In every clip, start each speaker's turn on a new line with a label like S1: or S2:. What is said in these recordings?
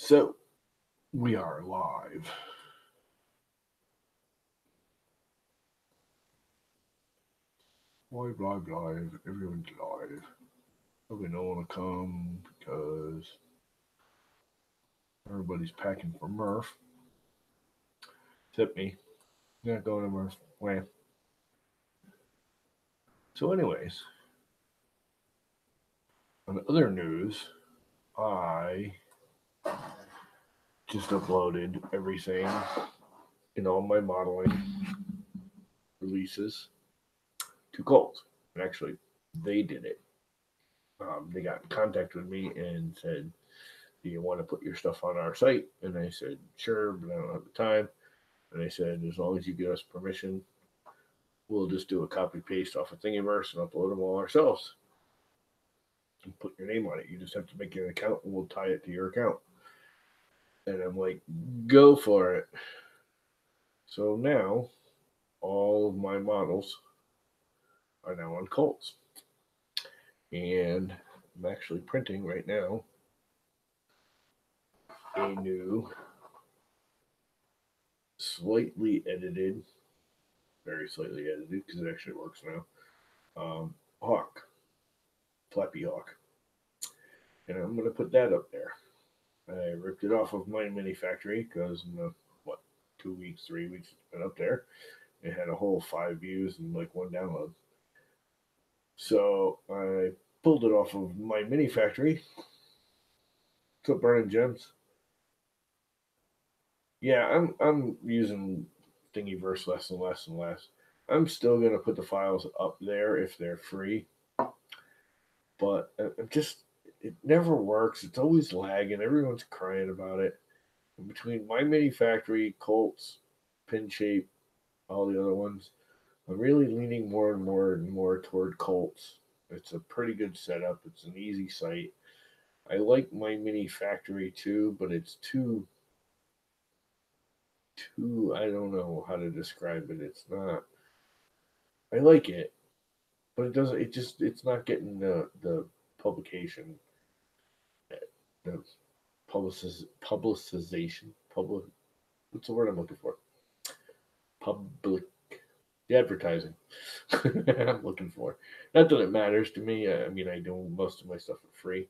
S1: So, we are live. Live. Everyone's live. Hope no one will come because everybody's packing for MRRF. Except me. Not going to MRRF Waaa. So, anyways, on other news, I just uploaded everything in all my modeling releases to Colt. And actually, they did it. They got in contact with me and said, do you want to put your stuff on our site? And I said, sure, but I don't have the time. And I said, as long as you give us permission, we'll just do a copy paste off of Thingiverse and upload them all ourselves. And put your name on it. You just have to make an account and we'll tie it to your account. And I'm like, go for it. So now all of my models are now on Colts. And I'm actually printing right now a new, slightly edited, very slightly edited because it actually works now, Hawk, Flappy Hawk. And I'm going to put that up there. I ripped it off of my mini factory because in the, 2 weeks, 3 weeks it's been up there. It had a whole 5 views and like 1 download. So I pulled it off of my mini factory. What's up, Burning Gems? Yeah, I'm using Thingiverse less and less and less. I'm still gonna put the files up there if they're free, but it never works. It's always lagging. Everyone's crying about it. And between my mini factory, Colts, Pin Shape, all the other ones, I'm really leaning more and more toward Colts. It's a pretty good setup. It's an easy site. I like my mini factory too, but it's too I don't know how to describe it. It's not. I like it, but it doesn't. It's not getting the publication, the publicization. What's the word I'm looking for? The advertising I'm looking for. Not that it matters to me. I mean, I do most of my stuff for free.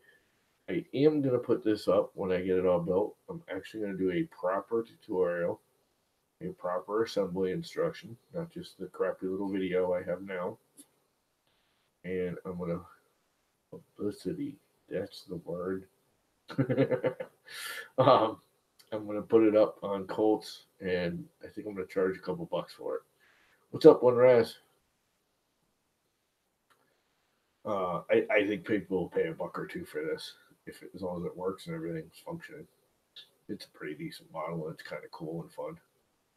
S1: I am going to put this up when I get it all built. I'm actually going to do a proper tutorial, a proper assembly instruction, not just the crappy little video I have now. And I'm going to publicity. That's the word. I'm going to put it up on Colts, and I think I'm going to charge a couple bucks for it. What's up, One Raz? I think people will pay $1 or $2 for this, as long as it works and everything's functioning. It's a pretty decent model, and it's kind of cool and fun.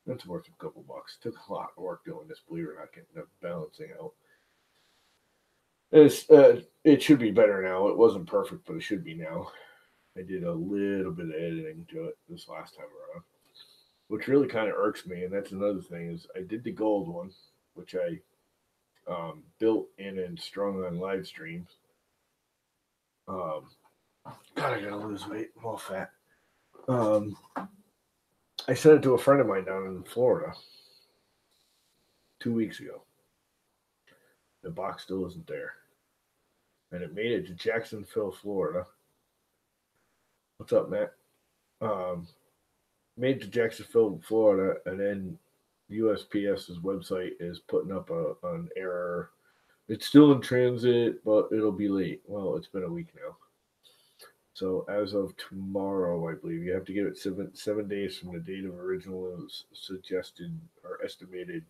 S1: It's worth a couple bucks. It took a lot of work doing this, believe it or not, getting the balancing out. It should be better now. It wasn't perfect, but it should be now. I did a little bit of editing to it this last time around, which really kind of irks me. And that's another thing is I did the gold one, which I built in and strung on live streams. God, I gotta lose weight. I'm all fat. I sent it to a friend of mine down in Florida 2 weeks ago. The box still isn't there. And it made it to Jacksonville, Florida. What's up, Matt? Made it to Jacksonville, Florida, and then USPS's website is putting up an error. It's still in transit, but it'll be late. Well, it's been a week now. So as of tomorrow, I believe, you have to give it 7 days from the date of original suggested or estimated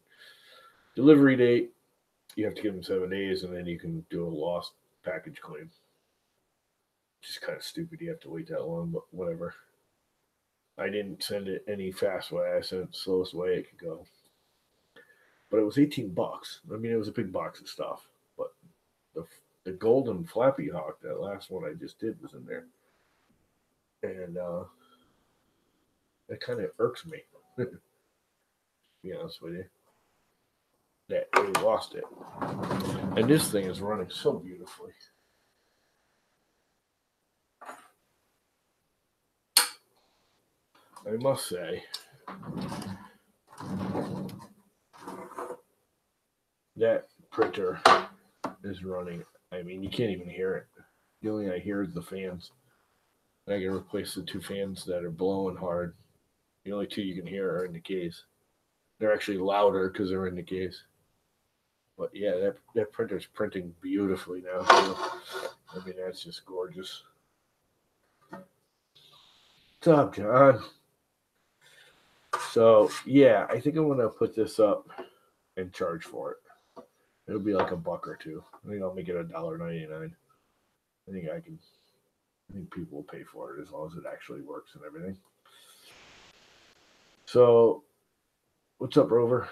S1: delivery date. You have to give them 7 days, and then you can do a lost package claim. Just kind of stupid you have to wait that long, but whatever. I didn't send it any fast way. I sent it the slowest way it could go. But it was $18. I mean, it was a big box of stuff. But the golden Flappy Hawk, that last one I just did, was in there. And it kind of irks me, to be honest with you, that they lost it. And this thing is running so beautifully. I must say that printer is running. I mean, you can't even hear it. The only thing I hear is the fans. I can replace the two fans that are blowing hard. The only two you can hear are in the case. They're actually louder because they're in the case. But yeah, that printer's printing beautifully now. So, I mean, that's just gorgeous. What's up, John? So yeah, I think I'm gonna put this up and charge for it. It'll be like $1 or $2. I think I'll make it $1.99. I think I can. I think people will pay for it as long as it actually works and everything. So, what's up, Rover?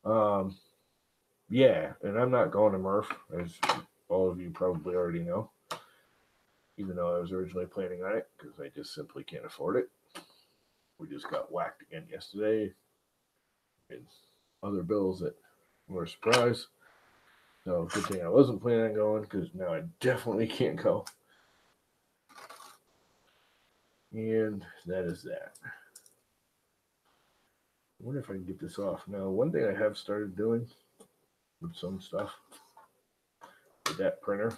S1: Um, yeah, and I'm not going to MRRF, as all of you probably already know, even though I was originally planning on it because I just simply can't afford it. We just got whacked again yesterday, and other bills that were a surprise. So, good thing I wasn't planning on going because now I definitely can't go. And that is that. I wonder if I can get this off. Now, one thing I have started doing with some stuff with that printer,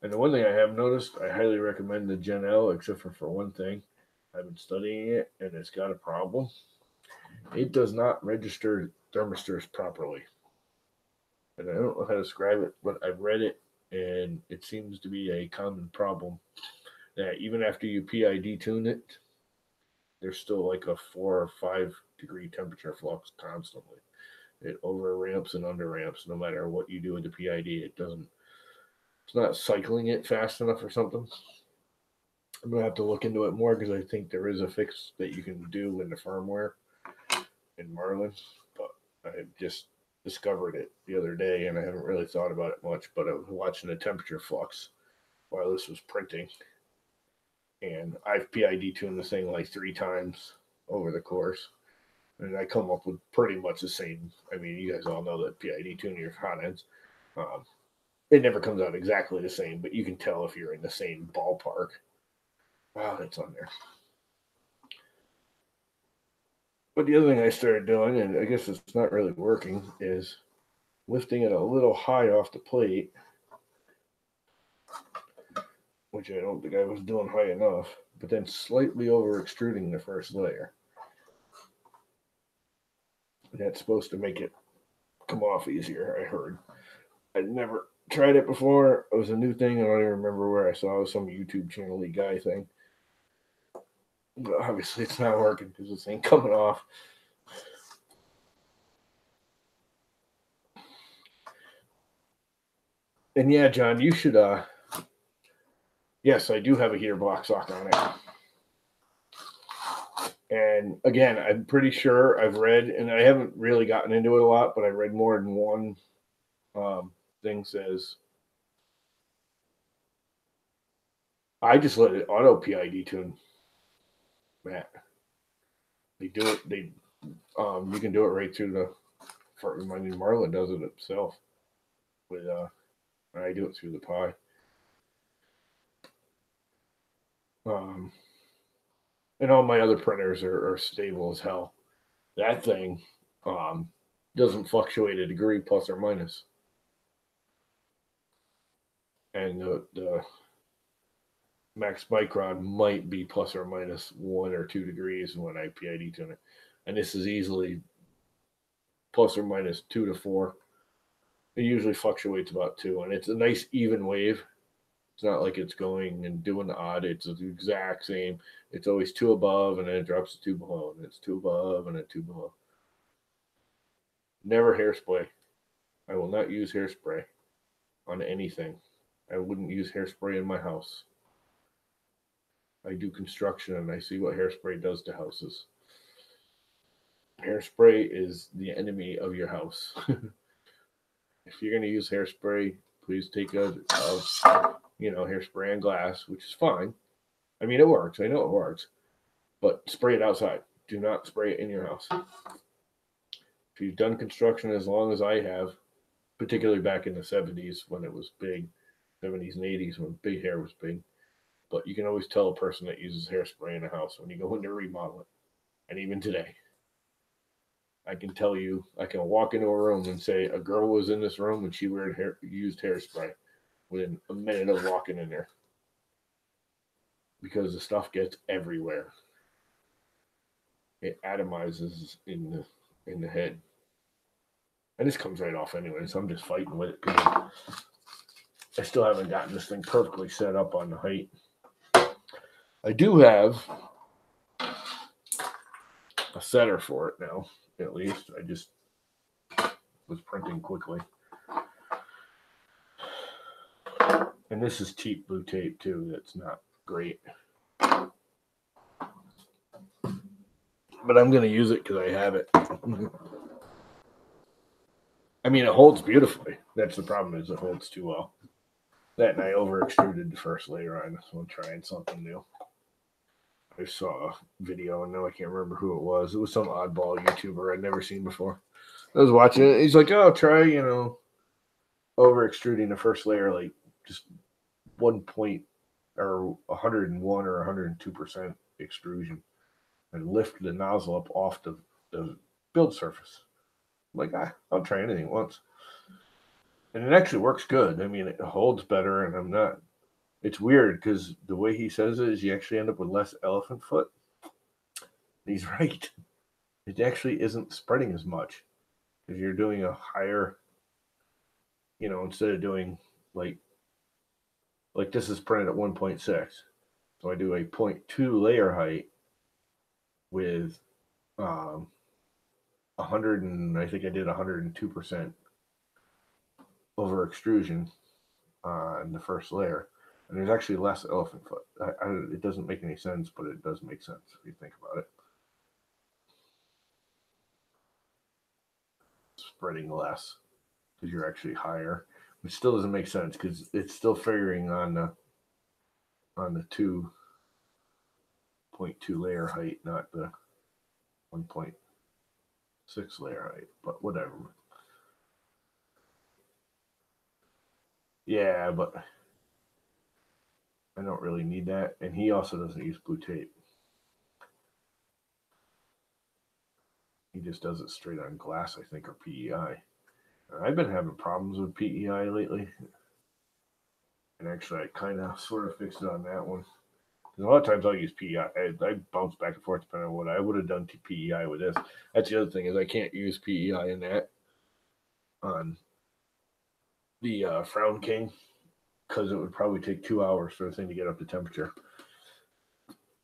S1: and the one thing I have noticed, I highly recommend the Gen L, except for one thing. I've been studying it, and it's got a problem. It does not register thermistors properly. And I don't know how to describe it, but I've read it, and it seems to be a common problem that even after you PID tune it, there's still like a 4 or 5 degree temperature flux constantly. It over ramps and under ramps no matter what you do with the PID. It doesn't, it's not cycling it fast enough or something. I'm going to have to look into it more because I think there is a fix that you can do in the firmware in Marlin, but I just discovered it the other day and I haven't really thought about it much. But I was watching the temperature flux while this was printing, and I've PID tuned this thing like 3 times over the course, and I come up with pretty much the same. I mean, you guys all know that PID tuning your hot ends. It never comes out exactly the same, but you can tell if you're in the same ballpark. Wow, that's on there. But the other thing I started doing, and I guess it's not really working, is lifting it a little high off the plate, which I don't think I was doing high enough, but then slightly over extruding the first layer. That's supposed to make it come off easier, I heard. I'd never tried it before. It was a new thing. I don't even remember where I saw it. Some YouTube channel guy thing. But obviously it's not working because this ain't coming off. And yeah, John, you should yes, I do have a heater block sock on it. And again, I'm pretty sure I've read, and I haven't really gotten into it a lot, but I read more than one thing says I just let it auto PID tune. Matt, they do it. They you can do it right through the. I mean, Marlin does it himself. With I do it through the Pi. And all my other printers are stable as hell. That thing doesn't fluctuate a degree plus or minus. And the max micron might be plus or minus 1 or 2 degrees when I PID tune it. And this is easily plus or minus 2 to 4. It usually fluctuates about 2, and it's a nice even wave. It's not like it's going and doing the odd. It's the exact same. It's always 2 above, and then it drops to 2 below, and it's 2 above, and then 2 below. Never hairspray. I will not use hairspray on anything. I wouldn't use hairspray in my house. I do construction, and I see what hairspray does to houses. Hairspray is the enemy of your house. If you're going to use hairspray, please take hairspray on glass, which is fine. I mean, it works. I know it works. But spray it outside. Do not spray it in your house. If you've done construction as long as I have, particularly back in the 70s when it was big, 70s and 80s when big hair was big, But you can always tell a person that uses hairspray in a house when you go in to remodel it. And even today, I can tell you, I can walk into a room and say a girl was in this room and she used hairspray within a minute of walking in there, because the stuff gets everywhere. It atomizes in the head, and this comes right off anyway. So I'm just fighting with it because I still haven't gotten this thing perfectly set up on the height. I do have a setter for it now, at least. I just was printing quickly. And this is cheap blue tape too. That's not great. But I'm going to use it because I have it. I mean, it holds beautifully. That's the problem, is it holds too well. That, and I over extruded the first layer on, so I'm trying something new. I saw a video, and now I can't remember who it was. It was some oddball YouTuber I'd never seen before. I was watching it. He's like, oh, try, over extruding the first layer, like just 1.101 or 102% extrusion, and lift the nozzle up off the build surface. I'm like, I'll try anything once. And it actually works good. I mean, it holds better, and I'm not. It's weird because the way he says it is you actually end up with less elephant foot. He's right. It actually isn't spreading as much because you're doing a higher, instead of doing like this is printed at 1.6. So I do a 0.2 layer height with 100, and I think I did 102% over extrusion on the first layer. And there's actually less elephant foot. It doesn't make any sense, but it does make sense if you think about it. Spreading less because you're actually higher, which still doesn't make sense because it's still figuring on the 2.2 layer height, not the 1.6 layer height. But whatever. Yeah, but I don't really need that. And he also doesn't use blue tape. He just does it straight on glass, I think, or PEI. I've been having problems with PEI lately. And actually, I kind of sort of fixed it on that one. A lot of times I'll use PEI. I bounce back and forth depending on what I would have done to PEI with this. That's the other thing, is I can't use PEI in that on the Frown King, because it would probably take 2 hours for the thing to get up to temperature.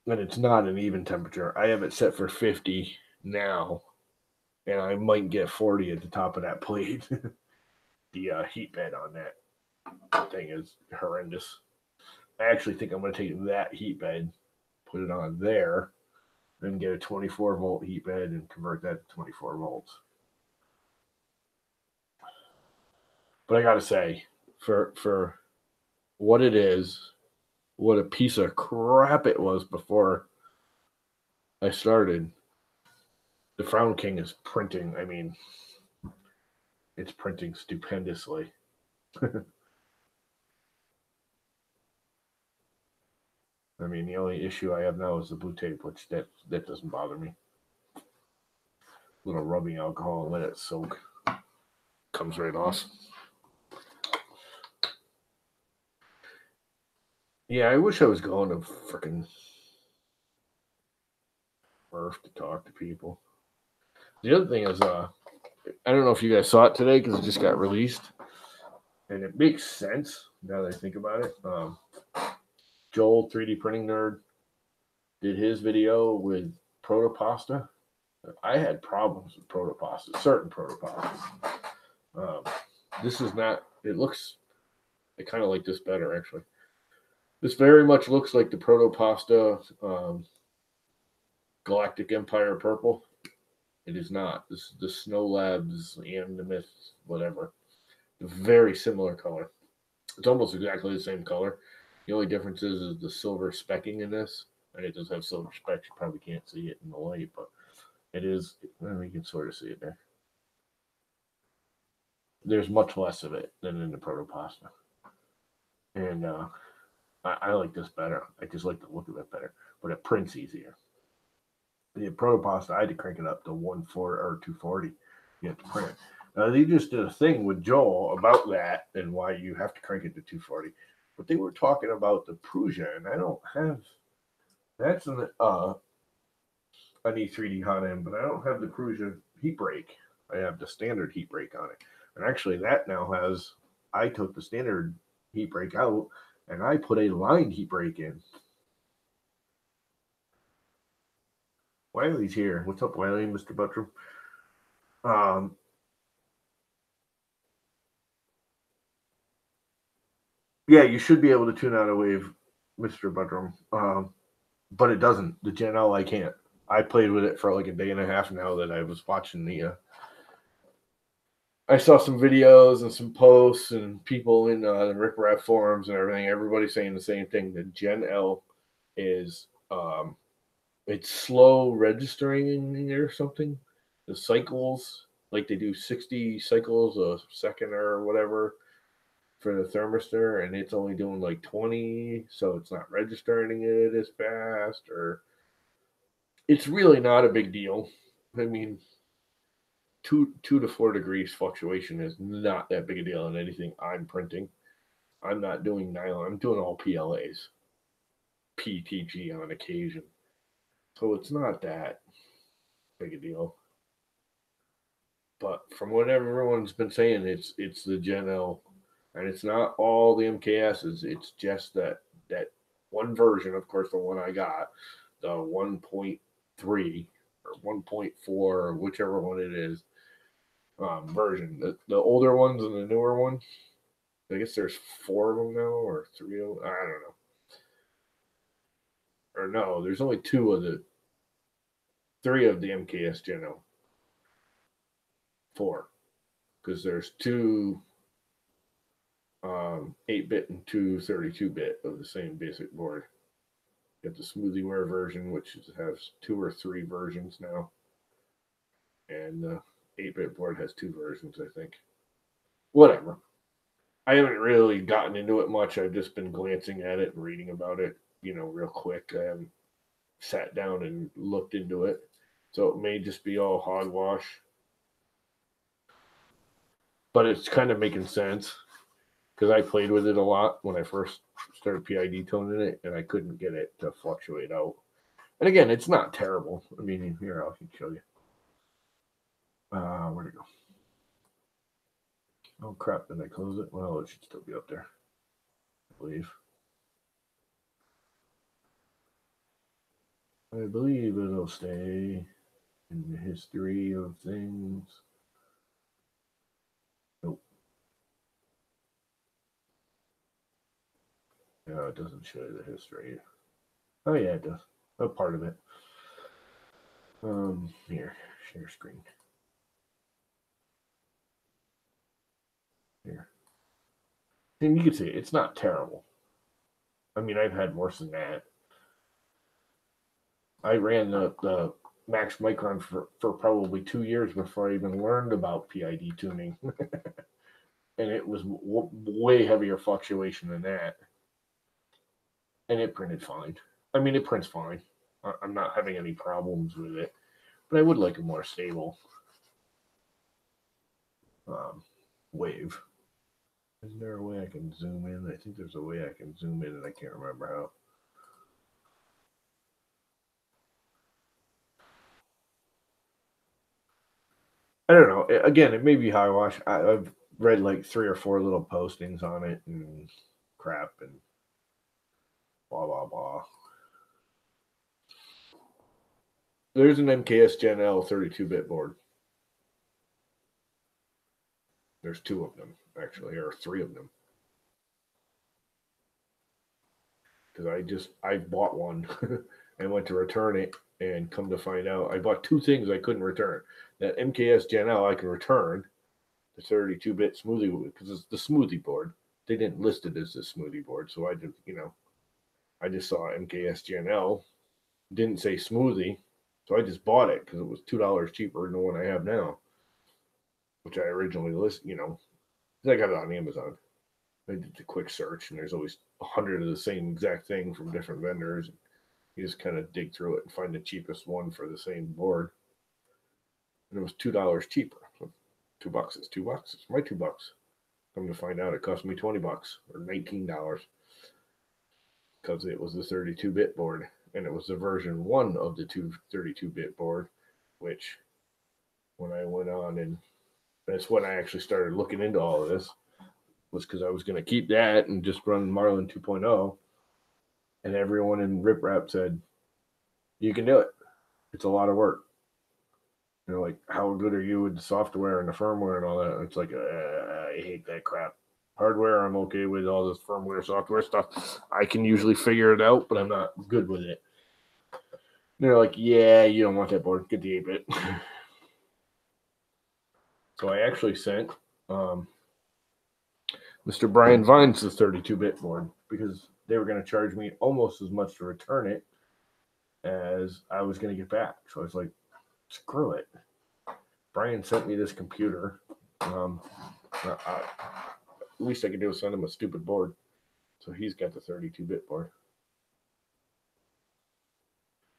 S1: And it's not an even temperature. I have it set for 50 now, and I might get 40 at the top of that plate. The heat bed on that thing is horrendous. I actually think I'm going to take that heat bed, put it on there, then get a 24 volt heat bed and convert that to 24 volts. But I got to say, for what it is, what a piece of crap it was before I started, the Frown King is printing. I mean, it's printing stupendously. I mean, the only issue I have now is the blue tape, which that doesn't bother me. A little rubbing alcohol and let it soak. Comes right off. Yeah, I wish I was going to freaking MRRF to talk to people. The other thing is, I don't know if you guys saw it today because it just got released. And it makes sense now that I think about it. Joel, 3D Printing Nerd, did his video with protopasta. I had problems with protopasta, certain protopastas. This is not, I kind of like this better, actually. This very much looks like the protopasta Galactic Empire purple. It is not. This is the Snow Labs and the Myth, whatever. Very similar color. It's almost exactly the same color. The only difference is the silver specking in this. And it does have silver specks. You probably can't see it in the light, but it is. Well, you can sort of see it there. There's much less of it than in the protopasta. And I like this better. I just like the look of it better, but it prints easier. The Protopasta, I had to crank it up to 140 or 240. You have to print. They just did a thing with Joel about that and why you have to crank it to 240. But they were talking about the Prusa, and I don't have that's an E3D hot end, but I don't have the Prusa heat break. I have the standard heat break on it, and actually that now has. I took the standard heat break out and I put a lined heat break in. Wiley's here. What's up, Wiley, Mr. Buttram? Um, yeah, you should be able to tune out a wave, Mr. Buttram. But it doesn't. The Gen L, I can't. I played with it for like a day and a half now that I was watching the. I saw some videos and some posts and people in the MRRF forums and everything. Everybody's saying the same thing. The Gen L is it's slow registering or something. The cycles, like they do 60 cycles a second or whatever for the thermistor, and it's only doing like 20, so it's not registering it as fast, or it's really not a big deal. I mean, 2 to 4 degrees fluctuation is not that big a deal in anything I'm printing. I'm not doing nylon. I'm doing all PLAs, PTG on occasion, so it's not that big a deal. But from what everyone's been saying, it's the Gen L, and it's not all the MKSs. It's just that one version. Of course, the one I got, the 1.3 or 1.4 or whichever one it is version. The older ones and the newer ones. I guess there's 4 of them now, or 3 of them. I don't know. Or no, there's only 3 of the MKS Gen L. 4, because there's 2 8-bit and 2 32-bit of the same basic board. You got the SmoothieWare version, which has 2 or 3 versions now, and the 8-bit board has 2 versions, I think. Whatever. I haven't really gotten into it much. I've just been glancing at it and reading about it, real quick. I haven't sat down and looked into it, so it may just be all hogwash. But it's kind of making sense because I played with it a lot when I first started PID toning it, and I couldn't get it to fluctuate out. And again, it's not terrible. I mean, here, I can show you. Where'd it go? Oh, crap. Did I close it? Well, it should still be up there, I believe. I believe it'll stay in the history of things. Nope. No, it doesn't show you the history. Oh, yeah, it does. A part of it. Here, share screen. Here. And you can see it's not terrible. I mean, I've had worse than that. I ran the Max Micron for probably 2 years before I even learned about PID tuning. And it was way heavier fluctuation than that. And it printed fine. I mean, it prints fine. I'm not having any problems with it. But I would like a more stable wave. Is there a way I can zoom in? I think there's a way I can zoom in, and I can't remember how. I don't know. Again, it may be hogwash. I've read like 3 or 4 little postings on it and crap and blah, blah, blah. There's an MKS Gen L 32-bit board. There's 2 of them, actually, or 3 of them. Because I bought one and went to return it, and come to find out, I bought 2 things I couldn't return. That MKS Gen L I can return, the 32-bit smoothie, because it's the smoothie board. They didn't list it as the smoothie board, so I just saw MKS Gen L, didn't say smoothie, so I just bought it because it was $2 cheaper than the one I have now, which I originally listed. I got it on Amazon. I did the quick search, and there's always 100 of the same exact thing from different vendors. You just kind of dig through it and find the cheapest one for the same board. And it was $2 cheaper. So $2 is $2. It's my $2. Come to find out, it cost me $20 or $19 because it was the 32-bit board, and it was the version 1 of the 32-bit board, which when I went on, and that's when I actually started looking into all of this, was because I was going to keep that and just run Marlin 2.0. And everyone in Rip Rap said, you can do it. It's a lot of work. You know, like, how good are you with the software and the firmware and all that? And it's like, I hate that crap. Hardware, I'm okay with. All this firmware, software stuff, I can usually figure it out, but I'm not good with it. And they're like, yeah, you don't want that board. Get the 8-bit. So I actually sent Mr. Brian Vines the 32-bit board because they were going to charge me almost as much to return it as I was going to get back. So I was like, screw it. Brian sent me this computer. At least I could do is send him a stupid board. So he's got the 32-bit board.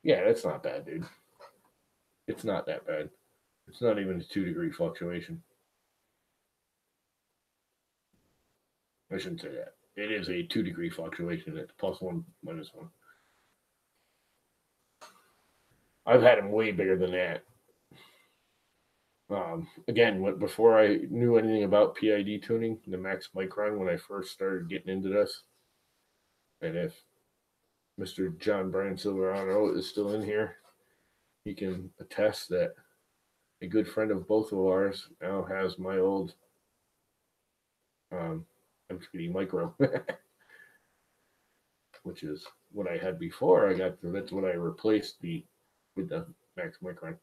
S1: Yeah, that's not bad, dude. It's not that bad. It's not even a 2-degree fluctuation. I shouldn't say that. It is a 2-degree fluctuation. It's +1, -1. I've had them way bigger than that. Again, before I knew anything about PID tuning, the max micron, when I first started getting into this, and if Mr. John Brian Silverano is still in here, he can attest that a good friend of both of ours now has my old M3D micro, which is what I had before. That's what I replaced with the max micron.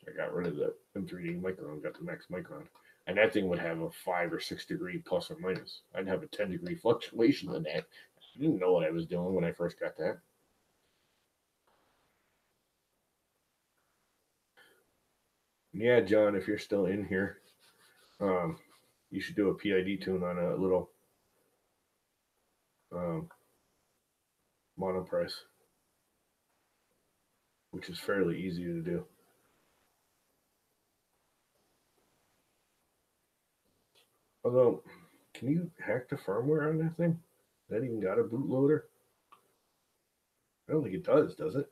S1: I got rid of the M3D micro and got the max micron. And that thing would have a 5 or 6 degree plus or minus. I'd have a 10-degree fluctuation in that. I didn't know what I was doing when I first got that. Yeah, John, if you're still in here, you should do a PID tune on a little monoprice, which is fairly easy to do. Although, can you hack the firmware on that thing? That even got a bootloader? I don't think it does it?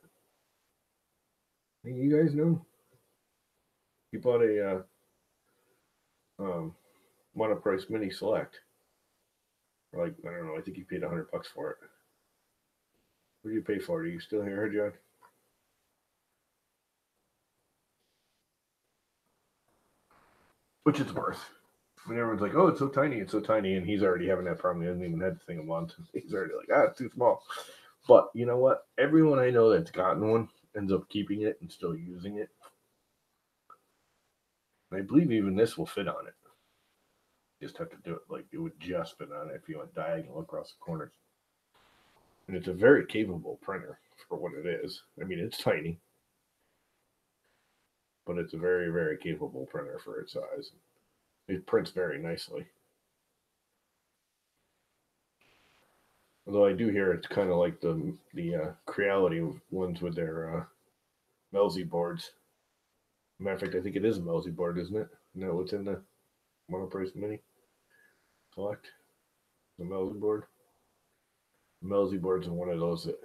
S1: You guys know? You bought a monoprice mini select. Like, I don't know, I think you paid $100 for it. What do you pay for it? Are you still here, John? Which it's worth. When everyone's like, oh, it's so tiny, and he's already having that problem. He hasn't even had the thing a month. He's already like, it's too small. But you know what? Everyone I know that's gotten one ends up keeping it and still using it. And I believe even this will fit on it. You just have to do it like it would just fit on it if you went diagonal across the corners. And it's a very capable printer for what it is. I mean, it's tiny, but it's a very, very capable printer for its size. It prints very nicely. Although I do hear it's kind of like the Creality ones with their Melzi boards. Matter of fact, I think it is a Melzi board, isn't it? No, what's in the monoprice mini select? The Melzi board. The Melzi boards are one of those that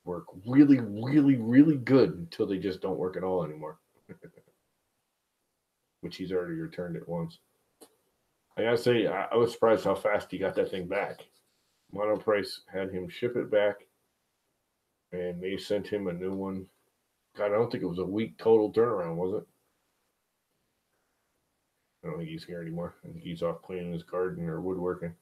S1: work really, really, really good until they just don't work at all anymore. Which he's already returned it once. I gotta say, I was surprised how fast he got that thing back. Monoprice had him ship it back, and they sent him a new one. God, I don't think it was a week total turnaround, was it? I don't think he's here anymore. I think he's off cleaning his garden or woodworking.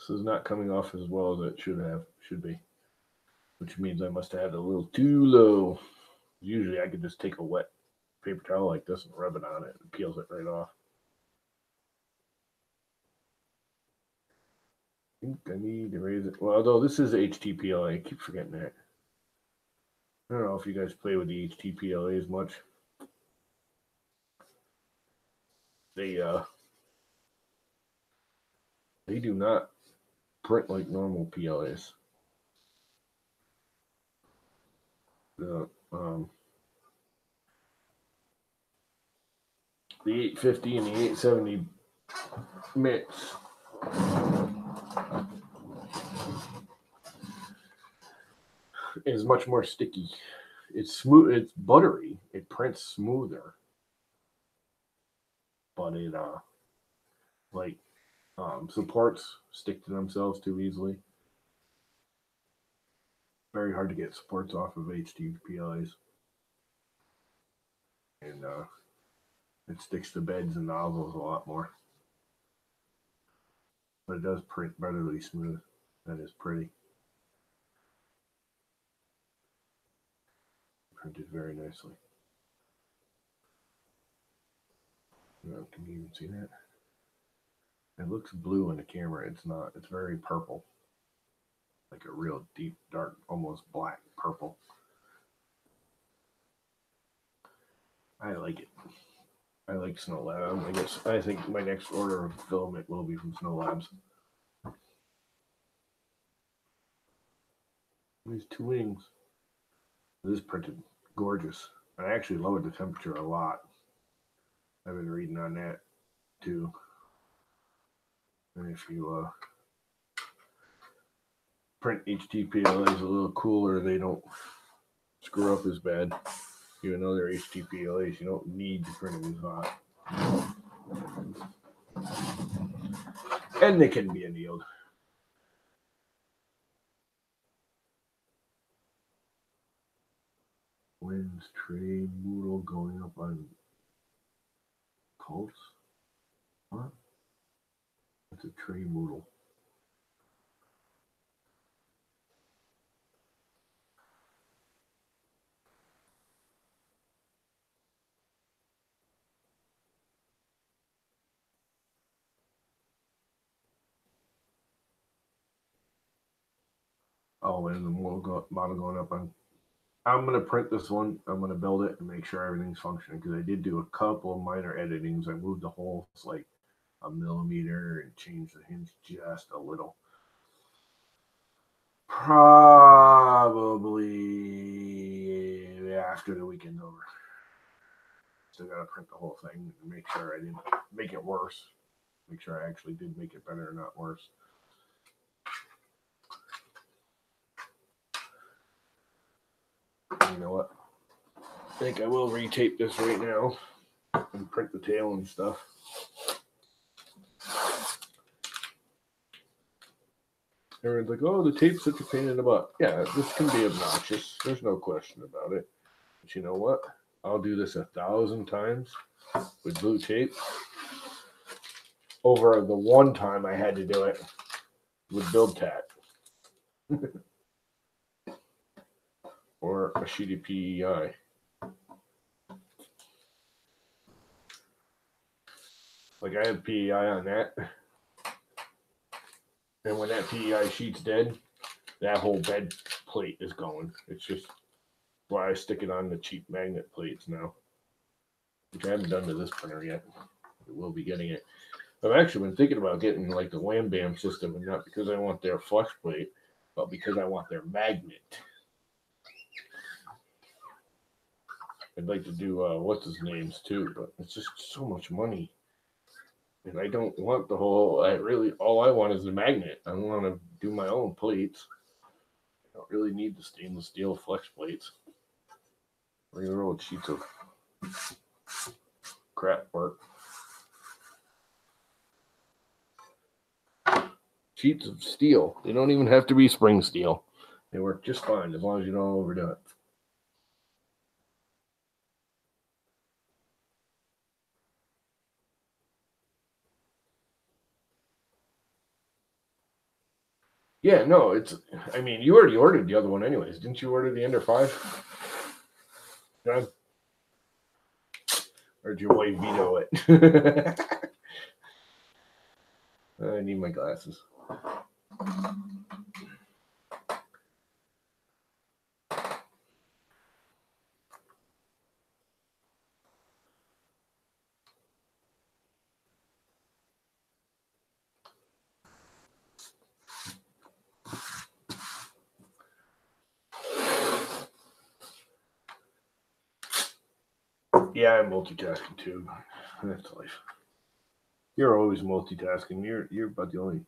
S1: This is not coming off as well as it should be. Which means I must have had it a little too low. Usually I could just take a wet paper towel like this and rub it on it and it peels it right off. think I need to raise it. Well, although this is HTPLA, I keep forgetting that. I don't know if you guys play with the HTPLA as much. They do not print like normal PLAs. The 850 and the 870 mix is much more sticky. It's smooth. It's buttery. It prints smoother, but it supports stick to themselves too easily. Very hard to get supports off of HTPLAs, and it sticks to beds and nozzles a lot more. But it does print butterly smooth. That is pretty. Printed very nicely. Can you even see that? It looks blue in the camera. It's not. It's very purple. Like a real deep, dark, almost black purple. I like it. I like Snow Lab. I think my next order of filament will be from Snow Labs. These two wings. This is printed gorgeous. I actually lowered the temperature a lot. I've been reading on that too. And if you print HTPLAs a little cooler, they don't screw up as bad. Even though they're HTPLAs, you don't need to print them as hot. And they can be annealed. When's trade Moodle going up on Pulse? What? It's a tray Moodle. Oh, and the model going up on. I'm going to print this one. I'm going to build it and make sure everything's functioning because I did do a couple of minor editings. I moved the holes like a millimeter and changed the hinge just a little. Probably after the weekend's over. Still got to print the whole thing and make sure I didn't make it worse. Make sure I actually did make it better and not worse. You know what? I think I will retape this right now and print the tail and stuff. Everyone's like, oh, the tape's such a pain in the butt. Yeah, this can be obnoxious. There's no question about it. But you know what? I'll do this 1,000 times with blue tape over the one time I had to do it with Build Tack or a sheet of PEI. Like I have PEI on that. And when that PEI sheet's dead, that whole bed plate is going. It's just why I stick it on the cheap magnet plates now, which I haven't done to this printer yet. I will be getting it. I've actually been thinking about getting like the Wham Bam system, and not because I want their flex plate, but because I want their magnet. I'd like to do what's his names too, but it's just so much money. And I don't want the whole, all I want is the magnet. I want to do my own plates. I don't really need the stainless steel flex plates. Regular old sheets of crap work. Sheets of steel. They don't even have to be spring steel. They work just fine as long as you don't overdo it. Yeah, no, I mean, you already ordered the other one anyways. Didn't you order the Ender 5? John? Or did your wife veto it? I need my glasses. Yeah, I'm multitasking too. That's life. You're always multitasking. You're about the only.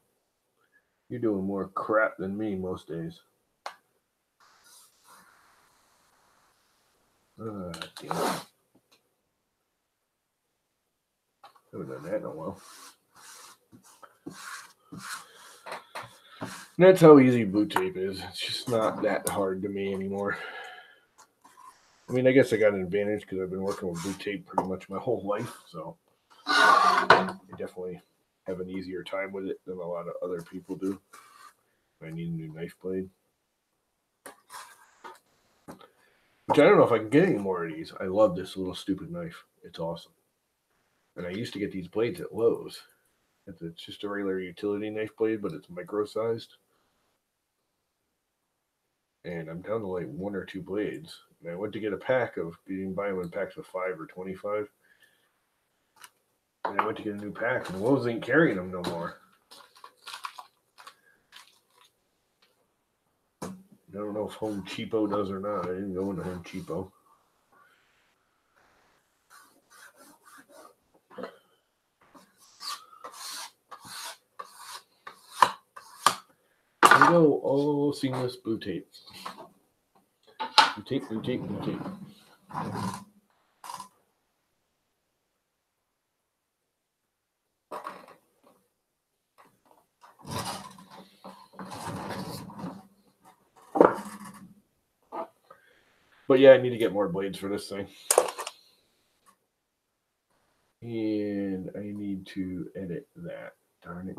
S1: You're doing more crap than me most days. Damn it. I haven't done that in a while. And that's how easy boot tape is. It's just not that hard to me anymore. I mean, I guess I got an advantage because I've been working with boot tape pretty much my whole life, so I definitely have an easier time with it than a lot of other people do. I need a new knife blade. Which I don't know if I can get any more of these. I love this little stupid knife. It's awesome. And I used to get these blades at Lowe's. It's just a regular utility knife blade, but it's micro-sized. And I'm down to like 1 or 2 blades. And I went to get a pack of, you can buy them in packs of 5 or 25. And I went to get a new pack, and Lowe's ain't carrying them no more. I don't know if Home Cheapo does or not. I didn't go into Home Cheapo. There we go. All seamless boot tape. Boot tape, boot tape, boot tape. But yeah, I need to get more blades for this thing. And I need to edit that. Darn it.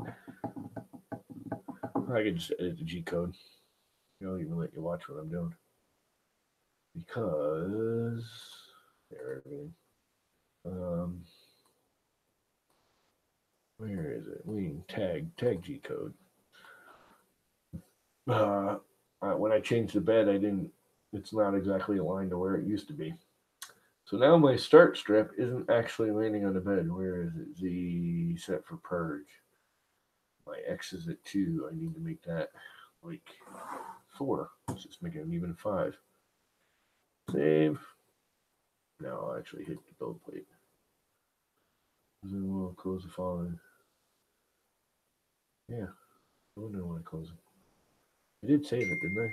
S1: I could just edit the G code. I don't even let you watch what I'm doing. Because everything. Where is it? Wing tag G code. When I changed the bed, I didn't. It's not exactly aligned to where it used to be. So now my start strip isn't actually landing on the bed. Where is it? Z set for purge. My X is at 2. I need to make that like 4. Let's just make it an even 5. Save. Now I'll actually hit the build plate. Then we'll close the following. Yeah. I wonder why I close it. I did save it, didn't I?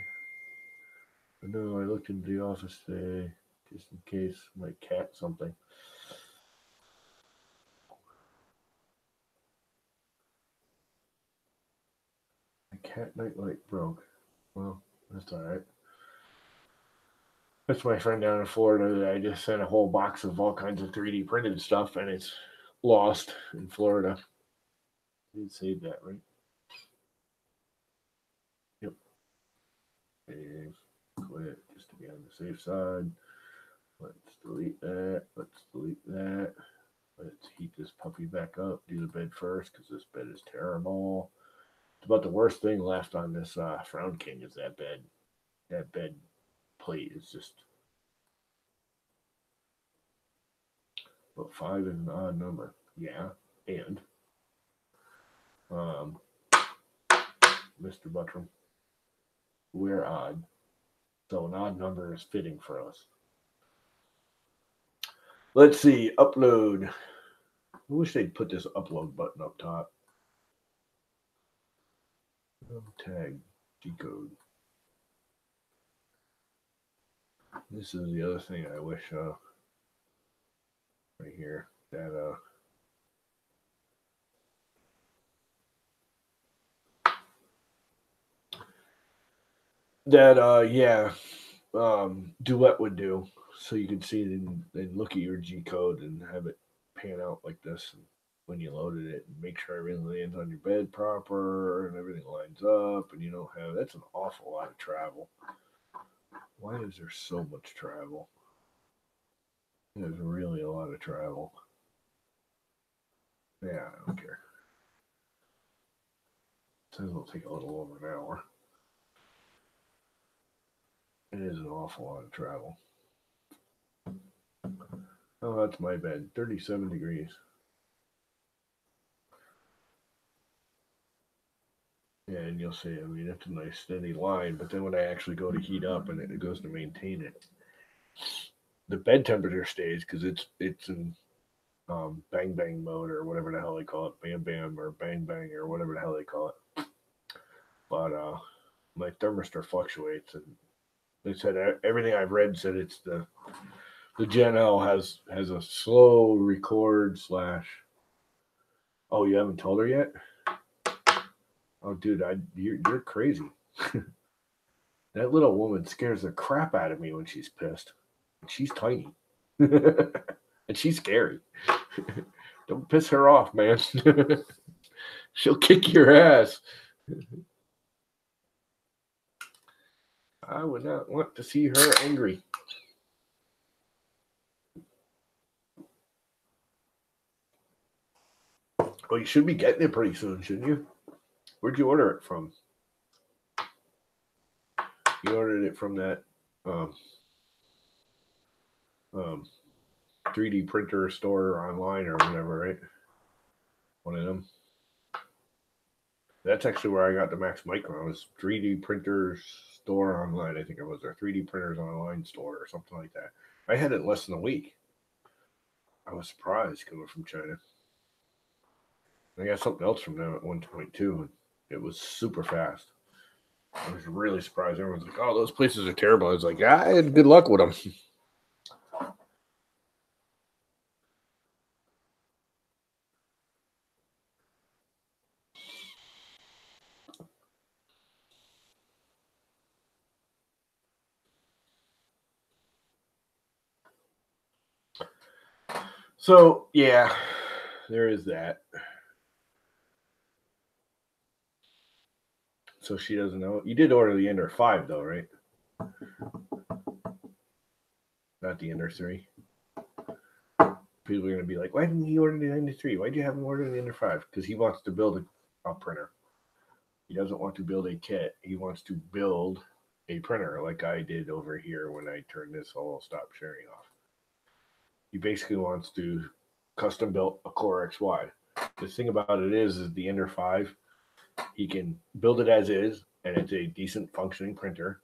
S1: No, I looked into the office today just in case my cat something. My cat nightlight broke. Well, that's all right. That's my friend down in Florida that I just sent a whole box of all kinds of 3D printed stuff, and it's lost in Florida. I did save that, right? Yep. Save. Quit, just to be on the safe side. Let's delete that. Let's delete that. Let's heat this puppy back up. Do the bed first because this bed is terrible. It's about the worst thing left on this Frown King is that bed. That bed plate is just. But 5 is an odd number. Yeah, and Mr. Buttram, we're odd. So an odd number is fitting for us. Let's see, upload. I wish they'd put this upload button up top. Tag, G-code. This is the other thing I wish, right here, that, yeah, Duet would do. So you can see it and look at your G code and have it pan out like this when you loaded it, and make sure everything lands on your bed proper and everything lines up, and you don't have. That's an awful lot of travel. Why is there so much travel? There's really a lot of travel. Yeah, I don't care. says it'll take a little over an hour. It is an awful lot of travel. Oh, that's my bed. 37 degrees. Yeah, and you'll see, I mean, it's a nice steady line, but then when I actually go to heat up and it goes to maintain it, the bed temperature stays because it's in bang bang mode or whatever the hell they call it, bam bam or bang bang or whatever the hell they call it. But my thermistor fluctuates, and they said everything I've read said it's the Gen L has a slow record slash. Oh, you haven't told her yet? Oh, dude, you're crazy. That little woman scares the crap out of me when she's pissed. She's tiny. And she's scary. Don't piss her off, man. She'll kick your ass. I would not want to see her angry. Well, you should be getting it pretty soon, shouldn't you? Where'd you order it from? You ordered it from that 3D printer store online or whatever, right? One of them. That's actually where I got the Max Micron. It was 3D printers store online. I think it was their 3D printers online store or something like that. I had it in less than a week. I was surprised coming from China. I got something else from them at 1.2, and it was super fast. I was really surprised. Everyone's like, "Oh, those places are terrible." I was like, "I had good luck with them." So yeah, there is that. So she doesn't know. You did order the Ender 5 though, right? Not the Ender 3. People are going to be like, "Why didn't he order the Ender 3? Why'd you have him order the Ender 5?" Because he wants to build a printer. He doesn't want to build a kit. He wants to build a printer like I did over here when I turned this whole stop sharing off. He basically wants to custom build a Core XY. The thing about it is the Ender 5, he can build it as is, and it's a decent functioning printer,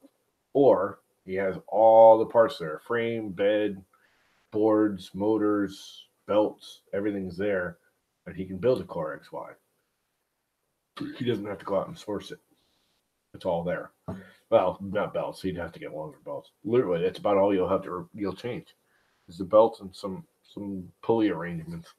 S1: or he has all the parts there: frame, bed, boards, motors, belts, everything's there, and he can build a Core XY. He doesn't have to go out and source it. It's all there. Well, not belts. He'd have to get longer belts. Literally, that's about all you'll change. Is the belts and some pulley arrangements.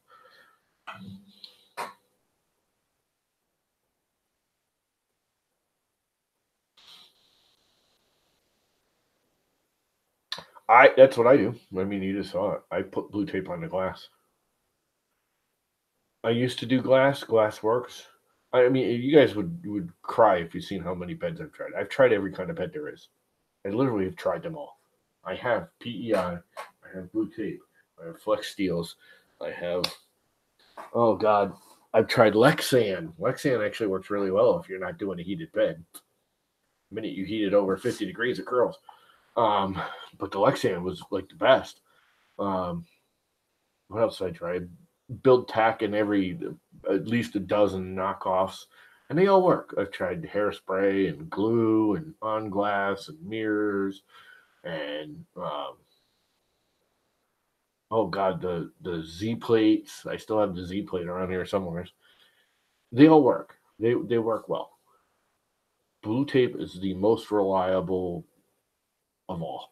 S1: That's what I do. I mean, you just saw it. I put blue tape on the glass. I used to do glass. Glass works. I mean, you guys would cry if you've seen how many beds I've tried. I've tried every kind of bed there is. I literally have tried them all. I have PEI. I have blue tape. I have flex steels. I have. Oh God, I've tried Lexan. Lexan actually works really well if you're not doing a heated bed. The minute you heat it over 50 degrees, it curls. But the Lexan was like the best. What else did I try? Build tack in at least a dozen knockoffs, and they all work. I've tried hairspray and glue and on glass and mirrors and oh God, the Z plates. I still have the Z plate around here somewhere. They all work. They work well. Blue tape is the most reliable of all.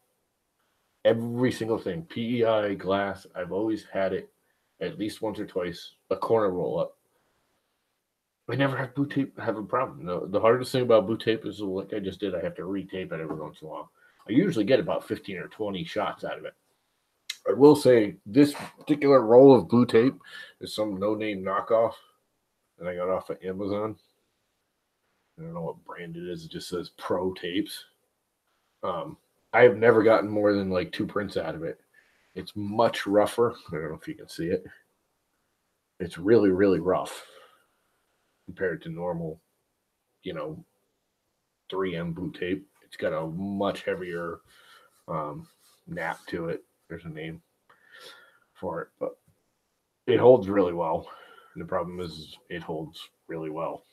S1: Every single thing, PEI, glass, I've always had it at least once or twice, a corner roll up. I never have blue tape have a problem. The hardest thing about blue tape is, like I just did, I have to retape it every once in a while. I usually get about 15 or 20 shots out of it. I will say this particular roll of blue tape is some no-name knockoff that I got off of Amazon. I don't know what brand it is. It just says Pro Tapes. I have never gotten more than like 2 prints out of it. It's much rougher. I don't know if you can see it. It's really, really rough compared to normal 3M boot tape. It's got a much heavier nap to it. There's a name for it, but it holds really well. The problem is it holds really well.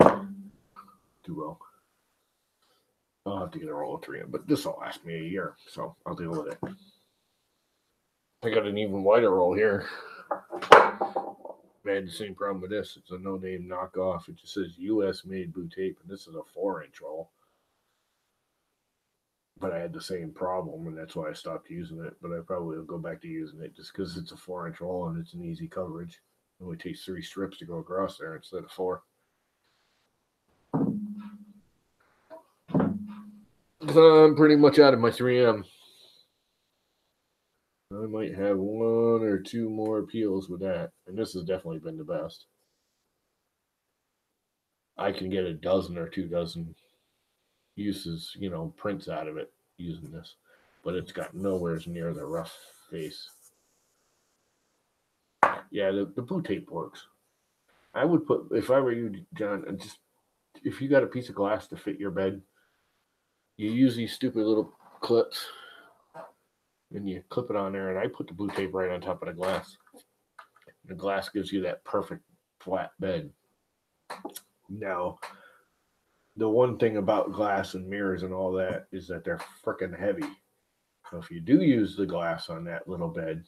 S1: Too well. I'll have to get a roll of 3M, but this will last me a year, so I'll deal with it. I got an even wider roll here. I had the same problem with this. It's a no-name knockoff. It just says U.S.-made boot tape, and this is a 4-inch roll. But I had the same problem, and that's why I stopped using it. But I probably will go back to using it just because it's a 4-inch roll and it's an easy coverage. It only takes 3 strips to go across there instead of 4. So I'm pretty much out of my 3M. I might have 1 or 2 more peels with that, and this has definitely been the best. I can get a dozen or 2 dozen uses, prints out of it using this, but it's got nowhere near the rough face. Yeah, the boot tape works. I would put, if I were you, John, and just if you got a piece of glass to fit your bed, you use these stupid little clips and you clip it on there, and I put the boot tape right on top of the glass. The glass gives you that perfect flat bed. Now, the one thing about glass and mirrors and all that is that they're freaking heavy. So if you do use the glass on that little bed,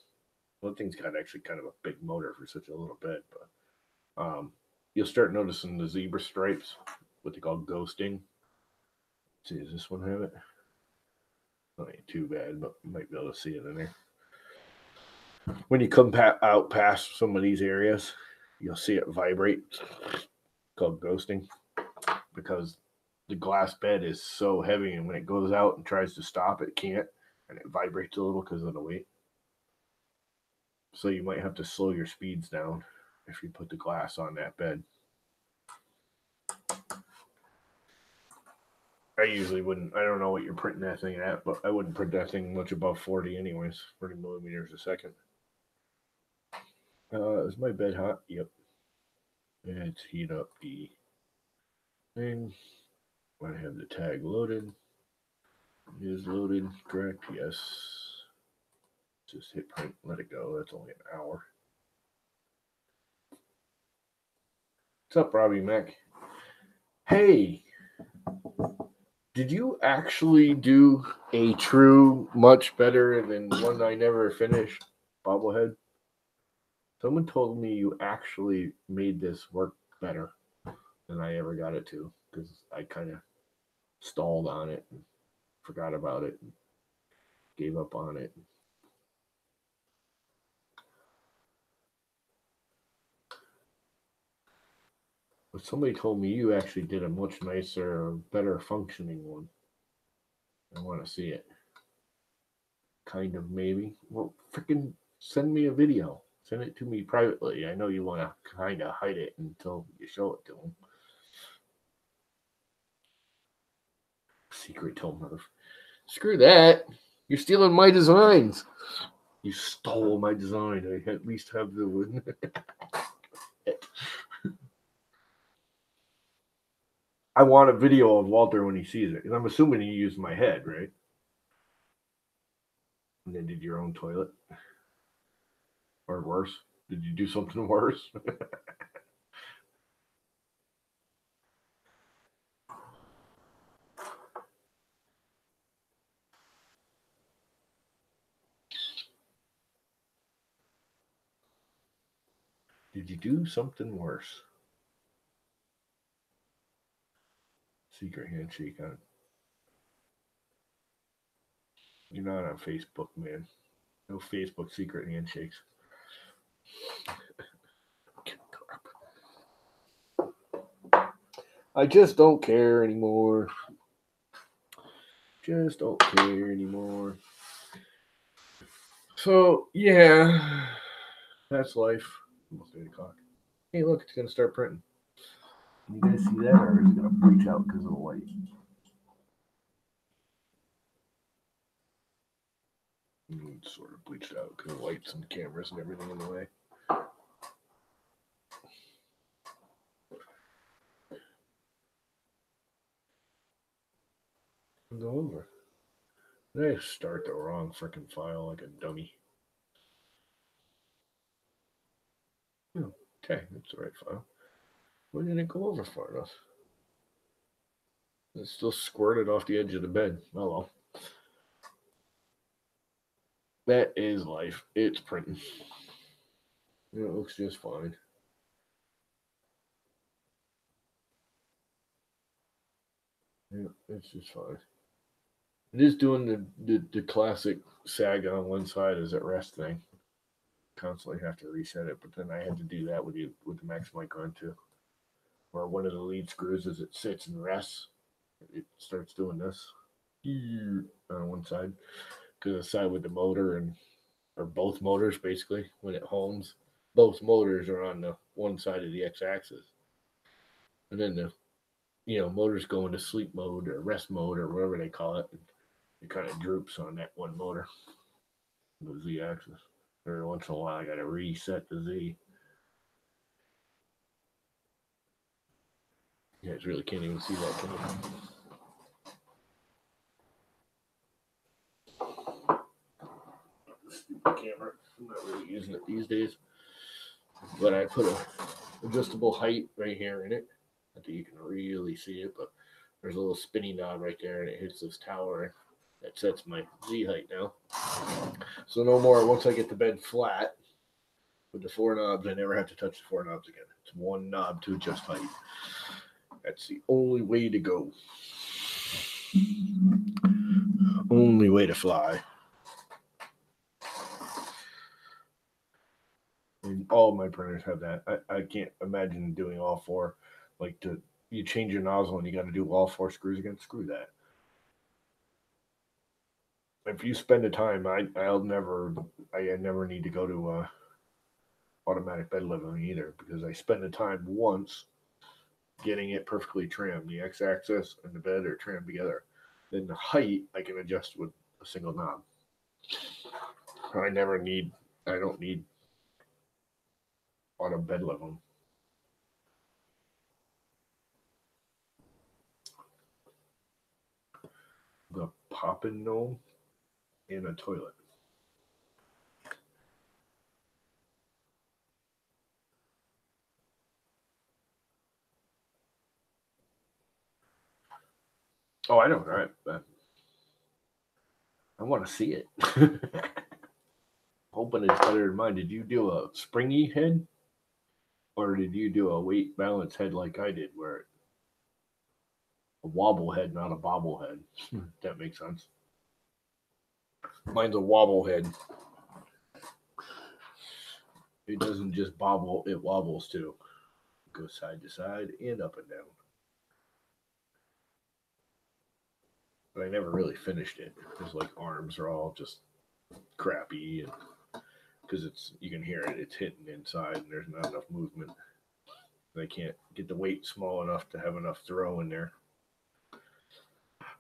S1: well, the thing's got actually kind of a big motor for such a little bed, but you'll start noticing the zebra stripes, what they call ghosting. Let's see, does this one have it? Not ain't too bad, but you might be able to see it in there. When you come out past some of these areas, you'll see it vibrate, called ghosting, because the glass bed is so heavy, and when it goes out and tries to stop, it can't, and it vibrates a little because of the weight. So you might have to slow your speeds down if you put the glass on that bed. I usually wouldn't. I don't know what you're printing that thing at, but I wouldn't print that thing much above 40 anyways, 40 millimeters a second. Is my bed hot? Yep. Let's heat up the thing. I have the tag loaded. It is loaded, correct? Yes. Just hit print, let it go. That's only an hour. What's up, Robbie Mac? Hey, did you actually do a true much better than one I never finished bobblehead? Someone told me you actually made this work better than I ever got it to, because I kind of stalled on it and forgot about it and gave up on it. But somebody told me you actually did a much nicer, better functioning one. I want to see it. Kind of, maybe. Well, freaking send me a video. Send it to me privately. I know you want to kind of hide it until you show it to them. Secret till Murph. Screw that. You're stealing my designs. You stole my design. I at least have the one. I want a video of Walter when he sees it. And I'm assuming you used my head, right? And then did your own toilet? Or worse? Did you do something worse? Did you do something worse? Secret handshake on. You're not on Facebook, man. No Facebook secret handshakes. I just don't care anymore. Just don't care anymore. So, yeah, that's life. Almost 8 o'clock. Hey, look, it's going to start printing. Can you guys see that, or is it going to breach out because of the light? It's sort of bleached out because of lights and cameras and everything in the way. I start the wrong freaking file like a dummy. Okay, that's the right file. Why didn't it go over far enough? It still squirted off the edge of the bed. Oh well. That is life. It's printing. It looks just fine. Yeah, it's just fine. It is doing the classic sag on one side as at rest thing. Constantly have to reset it, but then I had to do that with the max mic on too. Where one of the lead screws as it sits and rests, it starts doing this on one side because the side with the motor and or both motors basically when it homes, both motors are on the one side of the x-axis, and then the motors go into sleep mode or rest mode or whatever they call it. It kind of droops on that one motor, the z-axis. Every once in a while, I got to reset the z. You guys really can't even see that, can you? Stupid camera. I'm not really using it these days. But I put a adjustable height right here in it. I think you can really see it, but there's a little spinny knob right there, and it hits this tower that sets my Z height now. So no more. Once I get the bed flat with the four knobs, I never have to touch the four knobs again. It's one knob to adjust height. That's the only way to go. Only way to fly. And all of my printers have that. I can't imagine doing all four. Like you change your nozzle and you got to do all four screws again. Screw that. If you spend the time, I never need to go to automatic bed leveling either because I spend the time once getting it perfectly trimmed. The x-axis and the bed are trimmed together. Then the height I can adjust with a single knob. I don't need auto bed leveling. The poppin' gnome in a toilet. Oh, I know, right? I want to see it. Hoping it's better than mine. Did you do a springy head? Or did you do a weight balance head like I did, where a wobble head, not a bobble head? That makes sense. Mine's a wobble head. It doesn't just bobble, it wobbles too. It goes side to side and up and down. But I never really finished it because like arms are all just crappy and because you can hear it, it's hitting inside and there's not enough movement. I can't get the weight small enough to have enough throw in there.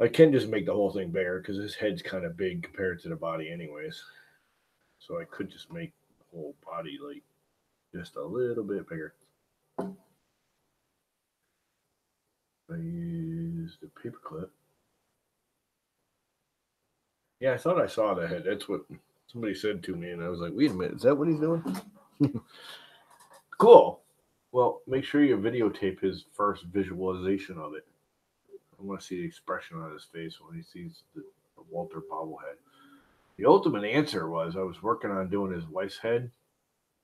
S1: I can just make the whole thing bigger because his head's kind of big compared to the body, anyways. So I could just make the whole body like just a little bit bigger. I used a paper clip. Yeah, I thought I saw the head. That's what somebody said to me, and I was like, wait a minute, is that what he's doing? Cool. Well, make sure you videotape his first visualization of it. I want to see the expression on his face when he sees the Walter bobblehead. The ultimate answer was I was working on doing his wife's head.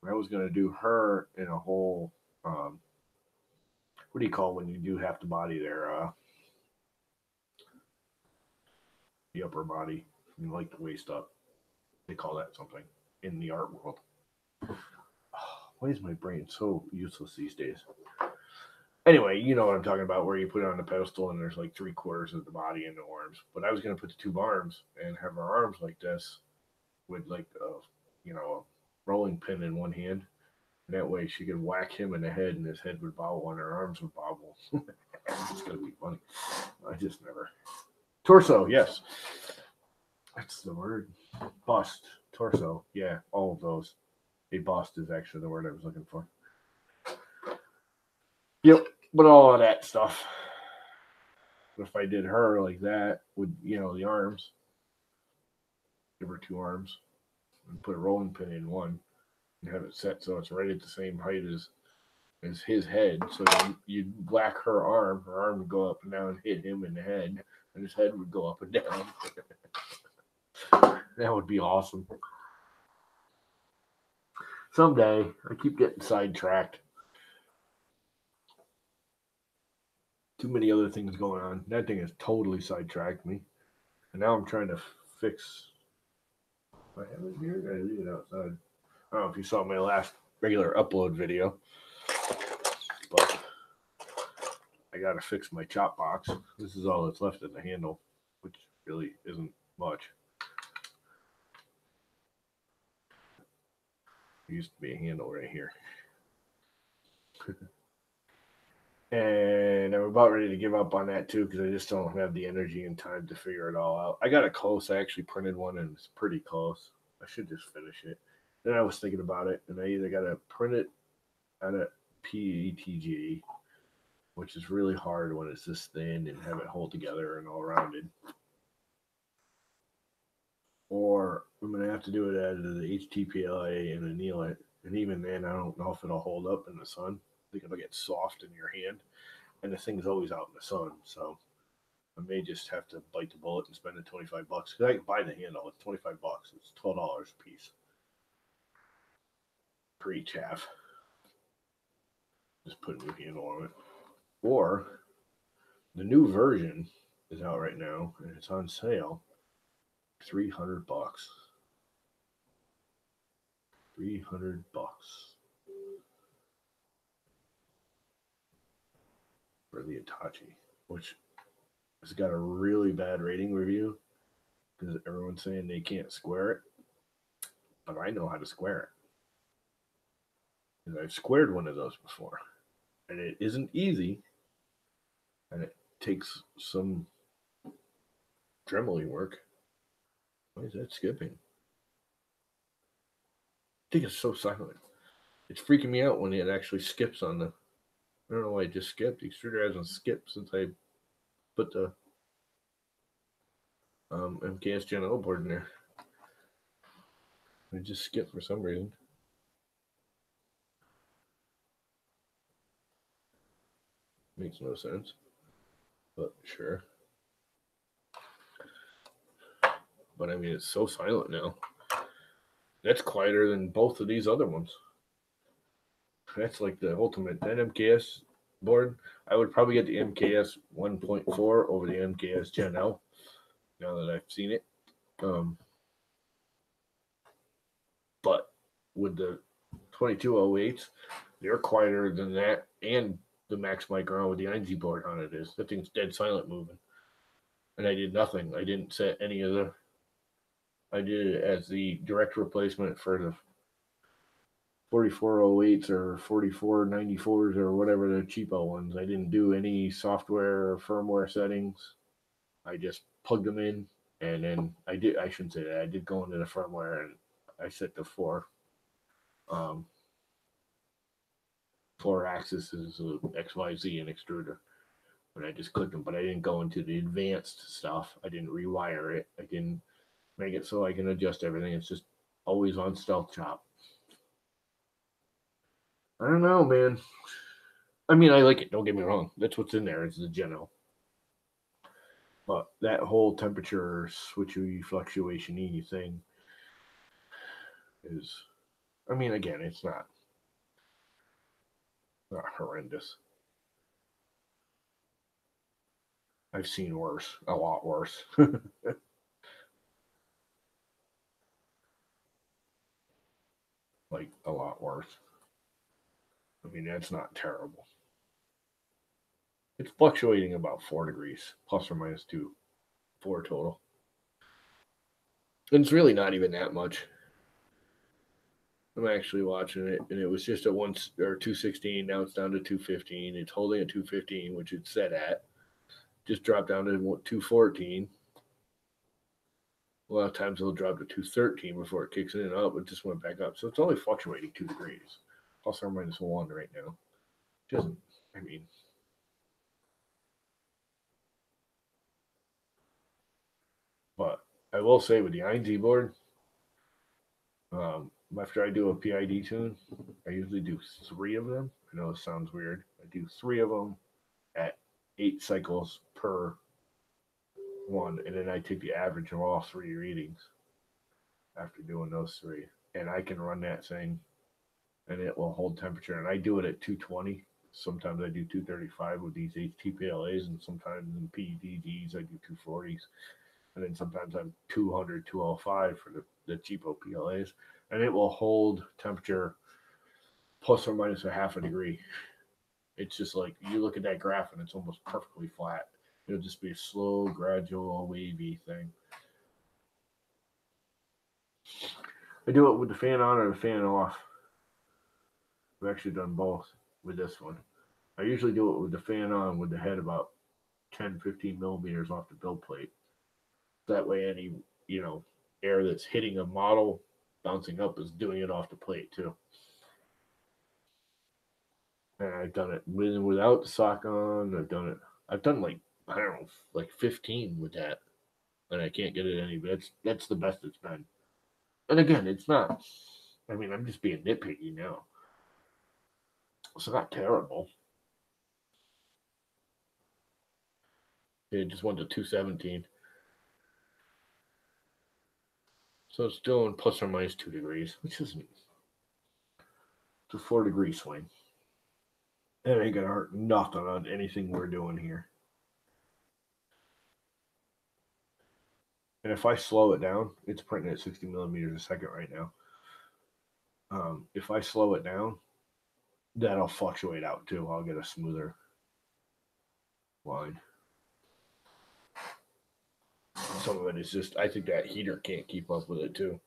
S1: I was going to do her in a whole, what do you call when you do half the body there? The upper body, like the waist up. They call that something in the art world. Why is my brain so useless these days? Anyway, you know what I'm talking about, where you put it on the pedestal and there's like 3/4 of the body in the arms. But I was going to put the two arms and have her arms like this with like a rolling pin in one hand. And that way she could whack him in the head and his head would bobble and her arms would bobble. It's going to be funny. I just never. Torso, yes. That's the word. Bust, torso. Yeah, all of those. A bust is actually the word I was looking for. Yep, but all of that stuff. If I did her like that with the arms, give her two arms, and put a rolling pin in one, and have it set so it's right at the same height as his head. So you'd whack her arm would go up and down, hit him in the head, and his head would go up and down. That would be awesome. Someday. I keep getting sidetracked. Too many other things going on. That thing has totally sidetracked me. And now I'm trying to fix. I have it here. I leave it outside. I don't know if you saw my last regular upload video, but I got to fix my chop box. This is all that's left in the handle, which really isn't much. There used to be a handle right here. And I'm about ready to give up on that too because I just don't have the energy and time to figure it all out. I got it close. I actually printed one and it's pretty close. I should just finish it. Then I was thinking about it, and I either got to print it on a PETG, which is really hard when it's this thin, and have it hold together and all rounded, or I'm going to have to do it out of the HTPLA and anneal it. And even then, I don't know if it'll hold up in the sun. I think it'll get soft in your hand. And the thing's always out in the sun, so I may just have to bite the bullet and spend the $25 because I can buy the handle. It's $25. It's $12 a piece for each half. Just put a new handle on it. Or the new version is out right now and it's on sale. $300. $300 for the Itachi, which has got a really bad rating review because everyone's saying they can't square it, but I know how to square it. And I've squared one of those before, and it isn't easy, and it takes some Dremel work. Why is that skipping? I think it's so silent. It's freaking me out when it actually skips on the. I don't know why it just skipped. The extruder hasn't skipped since I put the MKS Gen O board in there. It just skipped for some reason. Makes no sense, but sure. But I mean, it's so silent now. That's quieter than both of these other ones. That's like the ultimate. That MKS board, I would probably get the MKS 1.4 over the MKS Gen L now that I've seen it. But with the 2208s, they're quieter than that, and the Max Micron with the ING board on it is. That thing's dead silent moving. And I did nothing. I didn't set any of the. I did it as the direct replacement for the 4408s or 4494s or whatever the cheapo ones. I didn't do any software or firmware settings. I just plugged them in, and then I shouldn't say that. I did go into the firmware and I set the four axis is XYZ and extruder. And I just clicked them, but I didn't go into the advanced stuff. I didn't rewire it. I didn't make it so I can adjust everything. It's just always on stealth chop. I don't know, man. I mean, I like it. Don't get me wrong. That's what's in there. It's the Geno. But that whole temperature switchy fluctuation-y thing is, I mean, again, it's not horrendous. I've seen worse, a lot worse. Like, a lot worse. I mean, that's not terrible. It's fluctuating about 4 degrees, plus or minus 4 total. And it's really not even that much. I'm actually watching it, and it was just at 216. Now it's down to 215. It's holding at 215, which it's set at. Just dropped down to 214. A lot of times it'll drop to 213 before it kicks in and out, but it just went back up. So it's only fluctuating 2 degrees, plus or minus 1 right now. Just, I mean, but I will say with the ING board, after I do a PID tune, I usually do 3 of them. I know it sounds weird. I do 3 of them at 8 cycles per one, and then I take the average of all 3 readings after doing those 3, and I can run that thing, and it will hold temperature. And I do it at 220. Sometimes I do 235 with these HTPLAs, and sometimes in PEDDs I do 240s, and then sometimes I'm 200, 205 for the cheapo PLAs, and it will hold temperature plus or minus a half a degree. It's just like you look at that graph and it's almost perfectly flat. It'll just be a slow, gradual, wavy thing. I do it with the fan on or the fan off. I've actually done both with this one. I usually do it with the fan on with the head about 10, 15 millimeters off the build plate. That way any, air that's hitting a model bouncing up is doing it off the plate too. And I've done it with and without the sock on. I've done like, I don't know, like 15 with that. And I can't get it any, but that's the best it's been. And again, it's not, I'm just being nitpicky now. It's not terrible. It just went to 217. So it's still in plus or minus 2 degrees, which isn't. It's a 4-degree swing. It ain't gonna hurt nothing on anything we're doing here. And if I slow it down, it's printing at 60 millimeters a second right now. If I slow it down, that'll fluctuate out too. I'll get a smoother line. Some of it is just, I think that heater can't keep up with it too.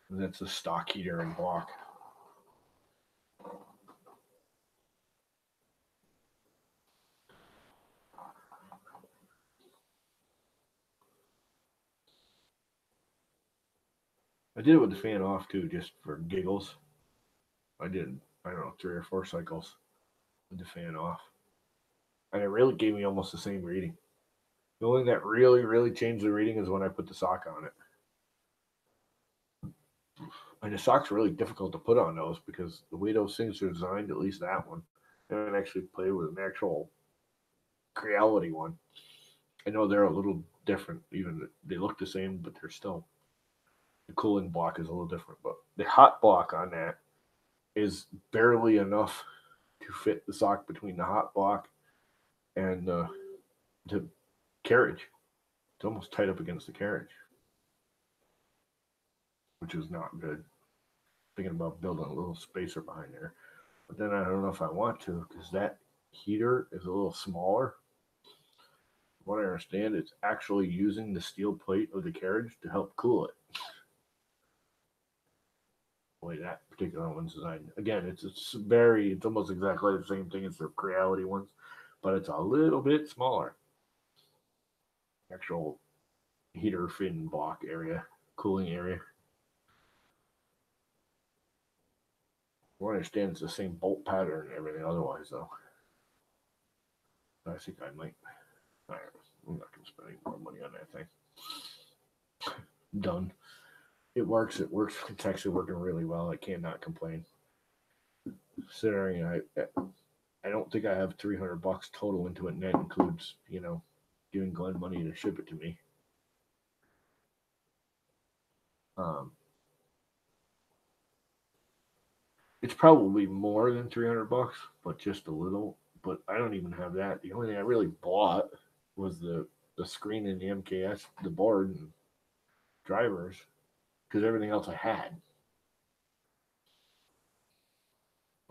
S1: And that's a stock heater and block. I did it with the fan off too, just for giggles. I did, I don't know, 3 or 4 cycles with the fan off. And it really gave me almost the same reading. The only thing that really, really changed the reading is when I put the sock on it. And the sock's really difficult to put on those because the way those things are designed, at least that one, I haven't actually played with an actual Creality one. I know they're a little different. Even they look the same, but they're still, the cooling block is a little different. But the hot block on that is barely enough to fit the sock between the hot block and the carriage. It's almost tight up against the carriage, which is not good. Thinking about building a little spacer behind there, but then I don't know if I want to because that heater is a little smaller. From what I understand, it's actually using the steel plate of the carriage to help cool it. The way that particular one's designed. Again, it's almost exactly the same thing as the Creality ones, but it's a little bit smaller. Actual heater fin block area, cooling area. I understand it's the same bolt pattern and everything otherwise, though. I think I might. I'm not going to spend any more money on that thing. Done. It works. It's actually working really well. I cannot complain. Considering I don't think I have $300 total into it, and that includes, giving Glenn money to ship it to me. It's probably more than $300, but just a little. But I don't even have that. The only thing I really bought was the screen and the MKS, the board and drivers, because everything else I had.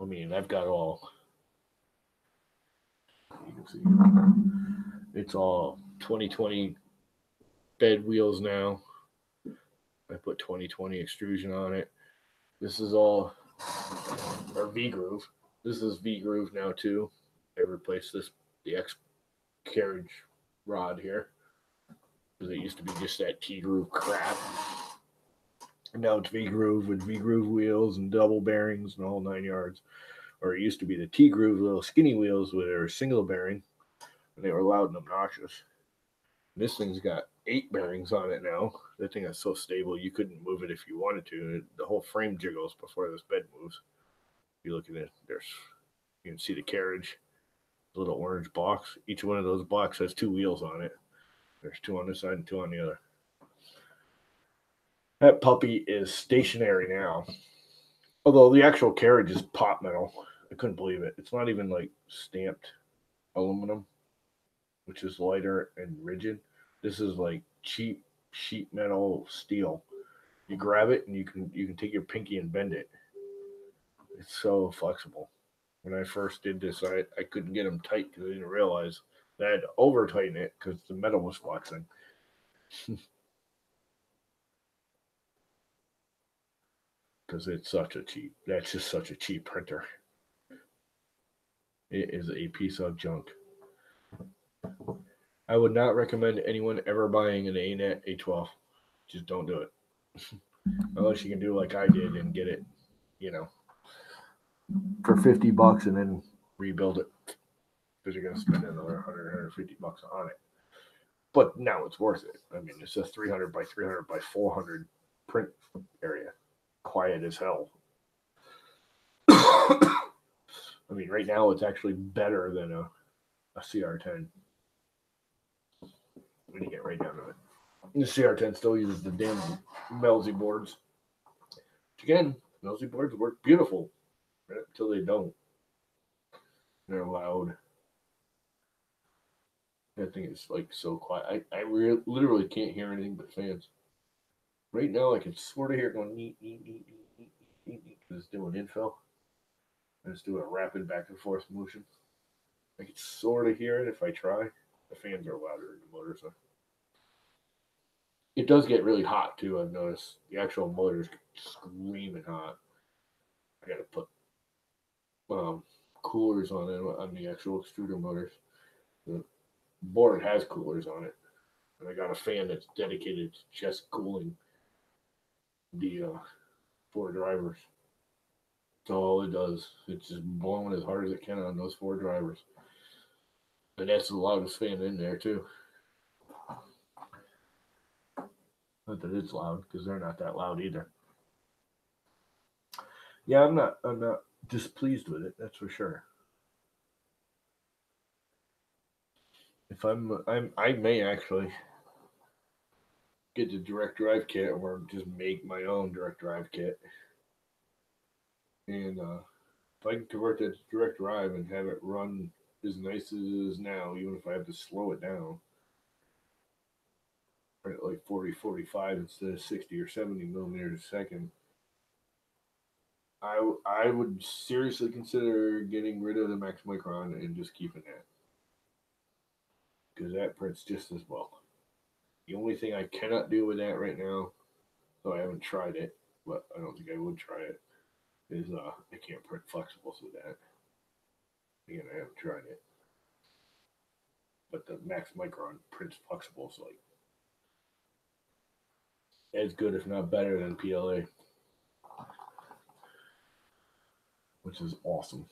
S1: I've got all. You can see it's all 2020 bed wheels now. I put 2020 extrusion on it. This is all our V groove. This is V groove now too. I replaced the X carriage rod here because it used to be just that T groove crap. And now it's V groove with V groove wheels and double bearings and all 9 yards. Or it used to be the T groove little skinny wheels with a single bearing, and they were loud and obnoxious. And this thing's got 8 bearings on it now. That thing is so stable you couldn't move it if you wanted to. The whole frame jiggles before this bed moves. If you look at it, you can see the carriage, the little orange box. Each one of those blocks has 2 wheels on it. There's 2 on this side and 2 on the other. That puppy is stationary now. Although the actual carriage is pot metal. I couldn't believe it. It's not even like stamped aluminum, which is lighter and rigid. This is like cheap sheet metal steel. You grab it and you can take your pinky and bend it. It's so flexible. When I first did this, I couldn't get them tight because I didn't realize that I had to over tighten it because the metal was flexing. Because it's that's just such a cheap printer. It is a piece of junk. I would not recommend anyone ever buying an ANET A12. Just don't do it. Unless you can do like I did and get it, for $50 and then rebuild it. Because you're going to spend another 100, $150 on it. But now it's worth it. I mean, it's a 300 by 300 by 400 print area. Quiet as hell. I mean, right now it's actually better than a CR10. When you get right down to it. The CR10 still uses the damn Melzy boards. Which again, Melzy boards work beautiful. Right up until they don't. They're loud. That thing is like so quiet. I literally can't hear anything but fans. Right now, I can sort of hear it going neat, neat, neat, neat, neat, neat, neat, because it's doing infill. And it's doing a rapid back and forth motion. I can sort of hear it if I try. The fans are louder than the motors are. It does get really hot too. I've noticed the actual motors screaming hot. I got to put coolers on it on the actual extruder motors. The board has coolers on it, and I got a fan that's dedicated to just cooling the 4 drivers. That's all it does. It's just blowing as hard as it can on those 4 drivers, and that's the loudest fan in there too. Not that it's loud, because they're not that loud either. Yeah, I'm not displeased with it. That's for sure. If I may actually get the direct drive kit, or just make my own direct drive kit, and if I can convert that to direct drive and have it run as nice as it is now, even if I have to slow it down, right, like 40, 45 instead of 60 or 70 millimeters a second, I would seriously consider getting rid of the Max Micron and just keeping that, because that prints just as well. The only thing I cannot do with that right now, so I haven't tried it, but I don't think I would try it, is I can't print flexibles with that. Again, I haven't tried it. But the Max Micron prints flexibles like as good, if not better, than PLA, which is awesome.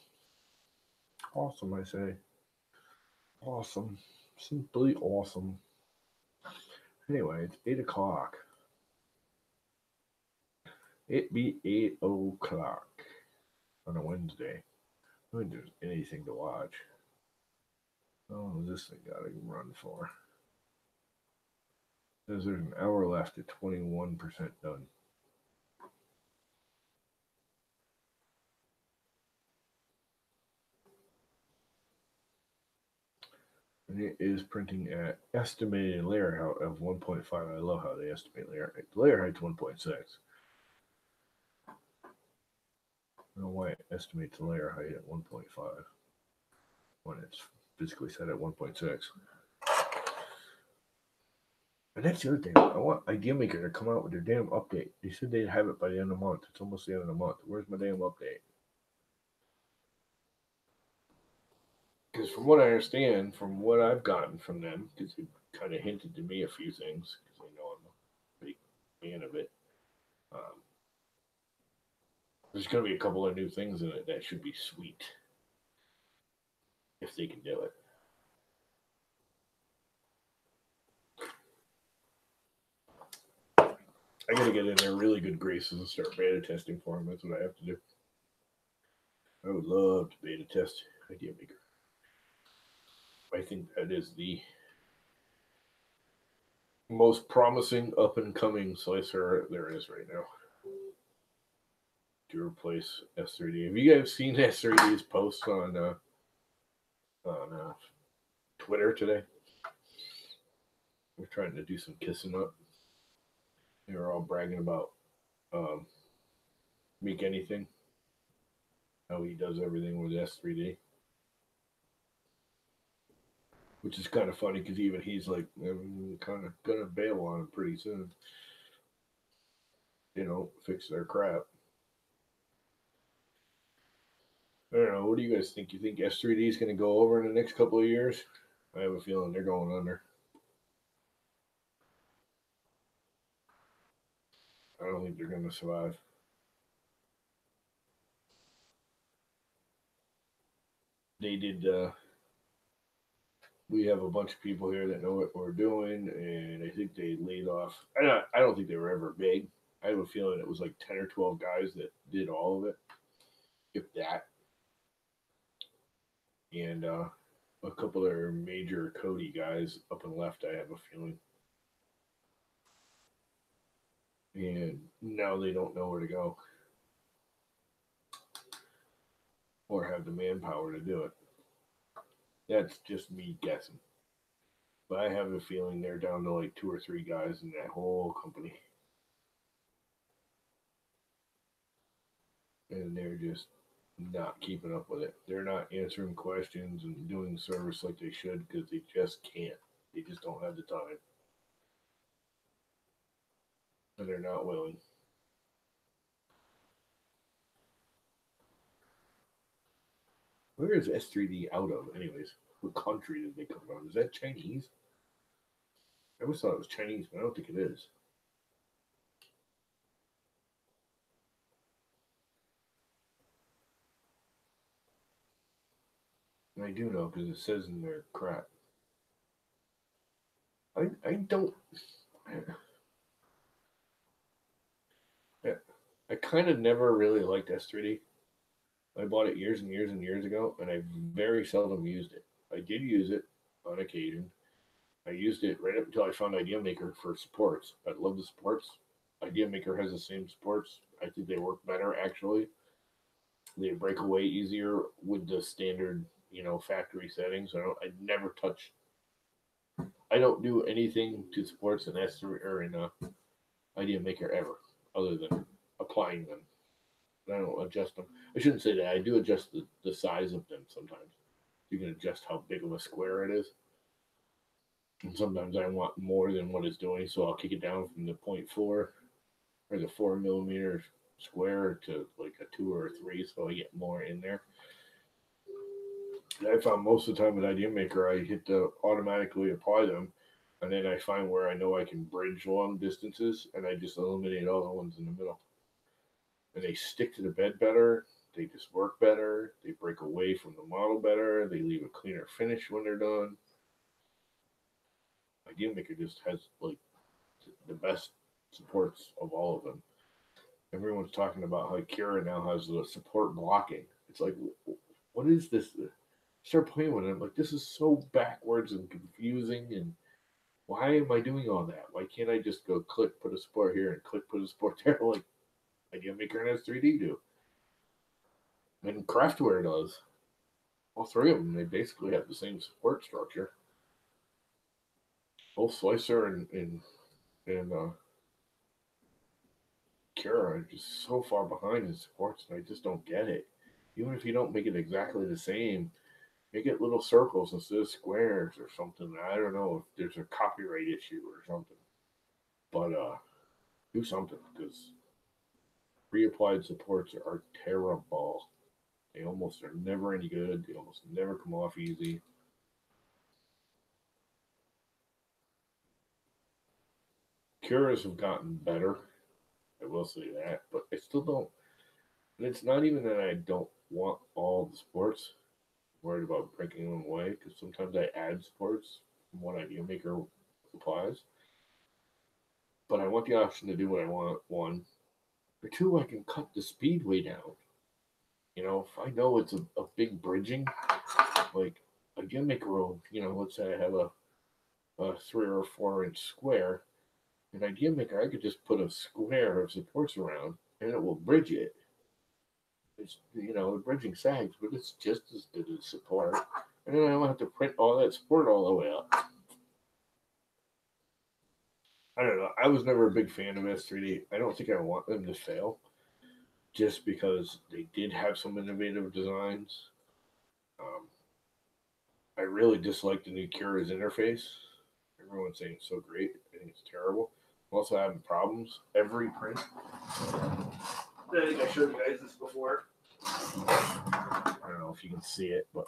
S1: Awesome, I say. Awesome. Simply awesome. Anyway, it's 8 o'clock. It be 8 o'clock on a Wednesday. I don't think there's anything to watch. Oh, this thing got to run for. Says there's an hour left at 21% done. And it is printing at estimated layer height of 1.5. I love how they estimate layer height. The layer height's 1.6. I don't know why it estimates the layer height at 1.5 when it's physically set at 1.6. And that's the other thing. I want IdeaMaker to come out with their damn update. They said they'd have it by the end of the month. It's almost the end of the month. Where's my damn update? Because from what I understand, from what I've gotten from them, because they kind of hinted to me a few things, because they know I'm a big fan of it, there's going to be a couple of new things in it that should be sweet, if they can do it. I gotta get in there really good graces and start beta testing for them. That's what I have to do. I would love to beta test Idea Maker. I think that is the most promising up and coming slicer there is right now to replace S3D. Have you guys seen S3D's posts on Twitter today? We're trying to do some kissing up. They were all bragging about um, Make Anything, how he does everything with S3D, which is kind of funny because even he's like, I'm kind of gonna bail on him pretty soon. Fix their crap. I don't know. What do you guys think? You think S3D is going to go over in the next couple of years? I have a feeling they're going under. I don't think they're going to survive. They did. We have a bunch of people here that know what we're doing, and I think they laid off. I don't think they were ever big. I have a feeling it was like 10 or 12 guys that did all of it, if that. And a couple of their major Cody guys up and left, I have a feeling. And now they don't know where to go or have the manpower to do it. That's just me guessing. But I have a feeling they're down to like 2 or 3 guys in that whole company. And they're just not keeping up with it. They're not answering questions and doing service like they should because they just can't. They just don't have the time. And they're not willing. Where is S3D out of, anyways? What country did they come from? Is that Chinese? I always thought it was Chinese, but I don't think it is. And I do know because it says in their crap. I don't. I kind of never really liked S3D. I bought it years and years and years ago, and I very seldom used it. I did use it on occasion. I used it right up until I found Idea Maker for supports. I love the supports. Idea Maker has the same supports. I think they work better actually. They break away easier with the standard, factory settings. I never touch. I don't do anything to supports in S3 or in Idea Maker ever, other than applying them. I don't adjust them. I shouldn't say that. I do adjust the size of them sometimes. You can adjust how big of a square it is. And sometimes I want more than what it's doing, so I'll kick it down from the 0.4 or the 4 millimeter square to like a 2 or 3, so I get more in there. And I found most of the time with Idea Maker, I hit to automatically apply them, and then I find where I know I can bridge long distances, and I just eliminate all the ones in the middle. And they stick to the bed better. They just work better. They break away from the model better. They leave a cleaner finish when they're done. Idea Maker just has like the best supports of all of them. Everyone's talking about how Kira now has the support blocking. It's like, what is this? Start playing with it. I'm like, this is so backwards and confusing. And why am I doing all that? Why can't I just go click, put a support here, and click, put a support there, like Idea Maker and S3D do? And Craftware does. All three of them, they basically have the same support structure. Both Slicer and Kira are just so far behind in supports, and I just don't get it. Even if you don't make it exactly the same, make it little circles instead of squares or something. I don't know if there's a copyright issue or something, but do something because reapplied supports are terrible. They almost are never any good. They almost never come off easy. Curas have gotten better. I will say that, but I still don't. And it's not even that I don't want all the sports. I'm worried about breaking them away because sometimes I add sports from what Idea Maker applies. but I want the option to do what I want, one. Or two, I can cut the speed way down. You know, if I know it's a big bridging, like a gimmick road, you know, let's say I have a 3 or 4 inch square, an idea maker, I could just put a square of supports around and it will bridge it. It's, you know, the bridging sags, but it's just as good as support. And then I don't have to print all that support all the way up. I don't know. I was never a big fan of S3D. I don't think I want them to fail just because they did have some innovative designs. Um, I really dislike the new Cura's interface. Everyone's saying it's so great. I think it's terrible. I'm also having problems. Every print. I think I showed you guys this before. I don't know if you can see it, but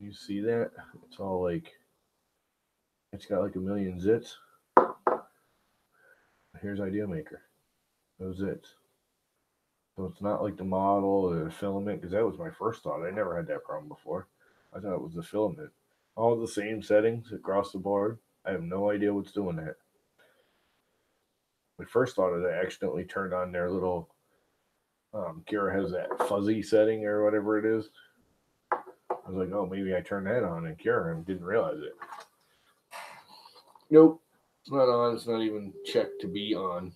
S1: you see that? It's all like, it's got like a million zits. Here's Idea Maker. Those zits. So it's not like the model or the filament, because that was my first thought. I never had that problem before. I thought it was the filament. All the same settings across the board. I have no idea what's doing that. My first thought is I accidentally turned on their little, Kira has that fuzzy setting or whatever it is. I was like, oh, maybe I turned that on in Kira and didn't realize it. Nope, it's not on. It's not even checked to be on.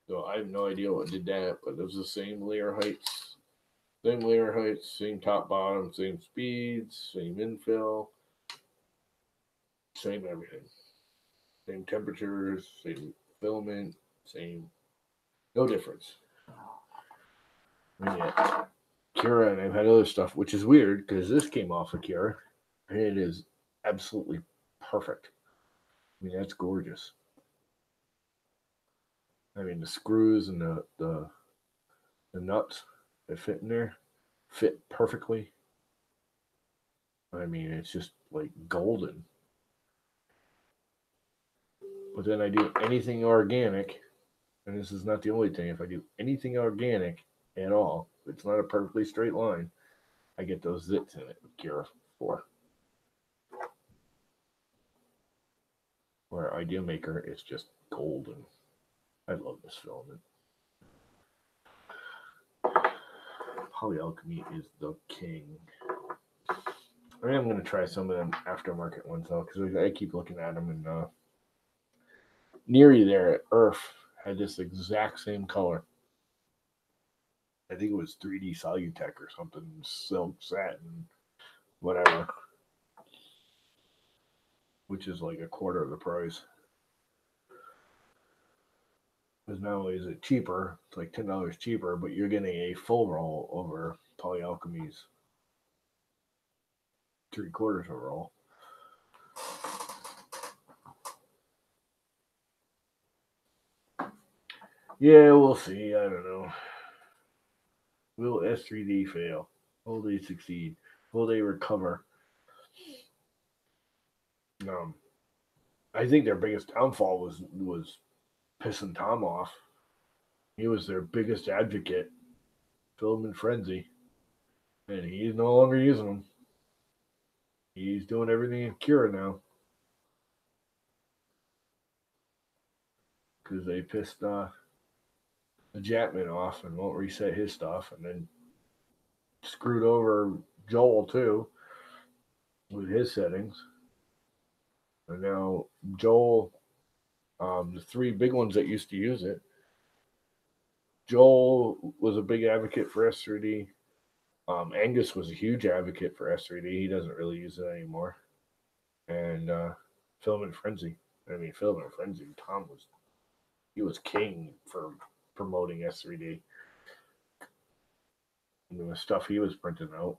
S1: So I have no idea what did that, but it was the same layer heights, same top bottom, same speeds, same infill, same everything, same temperatures, same filament, same, no difference. And yet, Kira, and I've had other stuff, which is weird because this came off of Kira, and it is absolutely perfect. I mean, that's gorgeous. I mean, the screws and the nuts that fit in there fit perfectly. I mean, it's just like golden. But then I do anything organic, and this is not the only thing. If I do anything organic at all, it's not a perfectly straight line, I get those zits in it with Kira 4. Where Idea Maker is just golden. I love this filament. Polyalchemy is the king. I am going to try some of them aftermarket ones though, because I keep looking at them. And Neary there at Earth had this exact same color. I think it was 3D Solutech or something, silk satin, whatever, which is like a quarter of the price. Because not only is it cheaper, it's like $10 cheaper, but you're getting a full roll over Polyalchemy's 3/4 of a roll. Yeah, we'll see. I don't know. Will S3D fail? Will they succeed? Will they recover? I think their biggest downfall was pissing Tom off. He was their biggest advocate, Filament Frenzy, and he's no longer using them. He's doing everything in Cura now because they pissed the Japman off and won't reset his stuff, and then screwed over Joel too with his settings. And now Joel, the 3 big ones that used to use it, Joel was a big advocate for S3D. Angus was a huge advocate for S3D. He doesn't really use it anymore. And Filament Frenzy. I mean, Filament Frenzy, Tom was king for promoting S3D. And the stuff he was printing out.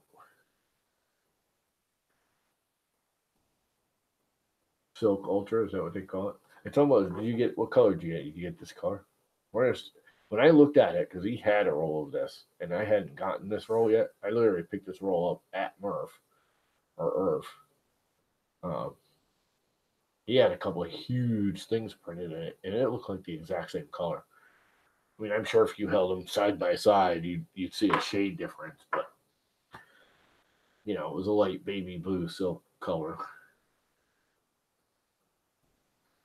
S1: Silk Ultra, is that what they call it? It's almost, what color did you get? You get this color? When I looked at it, because he had a roll of this, and I hadn't gotten this roll yet, I literally picked this roll up at MRRF, or IRF. He had a couple of huge things printed in it, and it looked like the exact same color. I mean, I'm sure if you held them side by side, you'd see a shade difference, but, you know, it was a light baby blue silk color.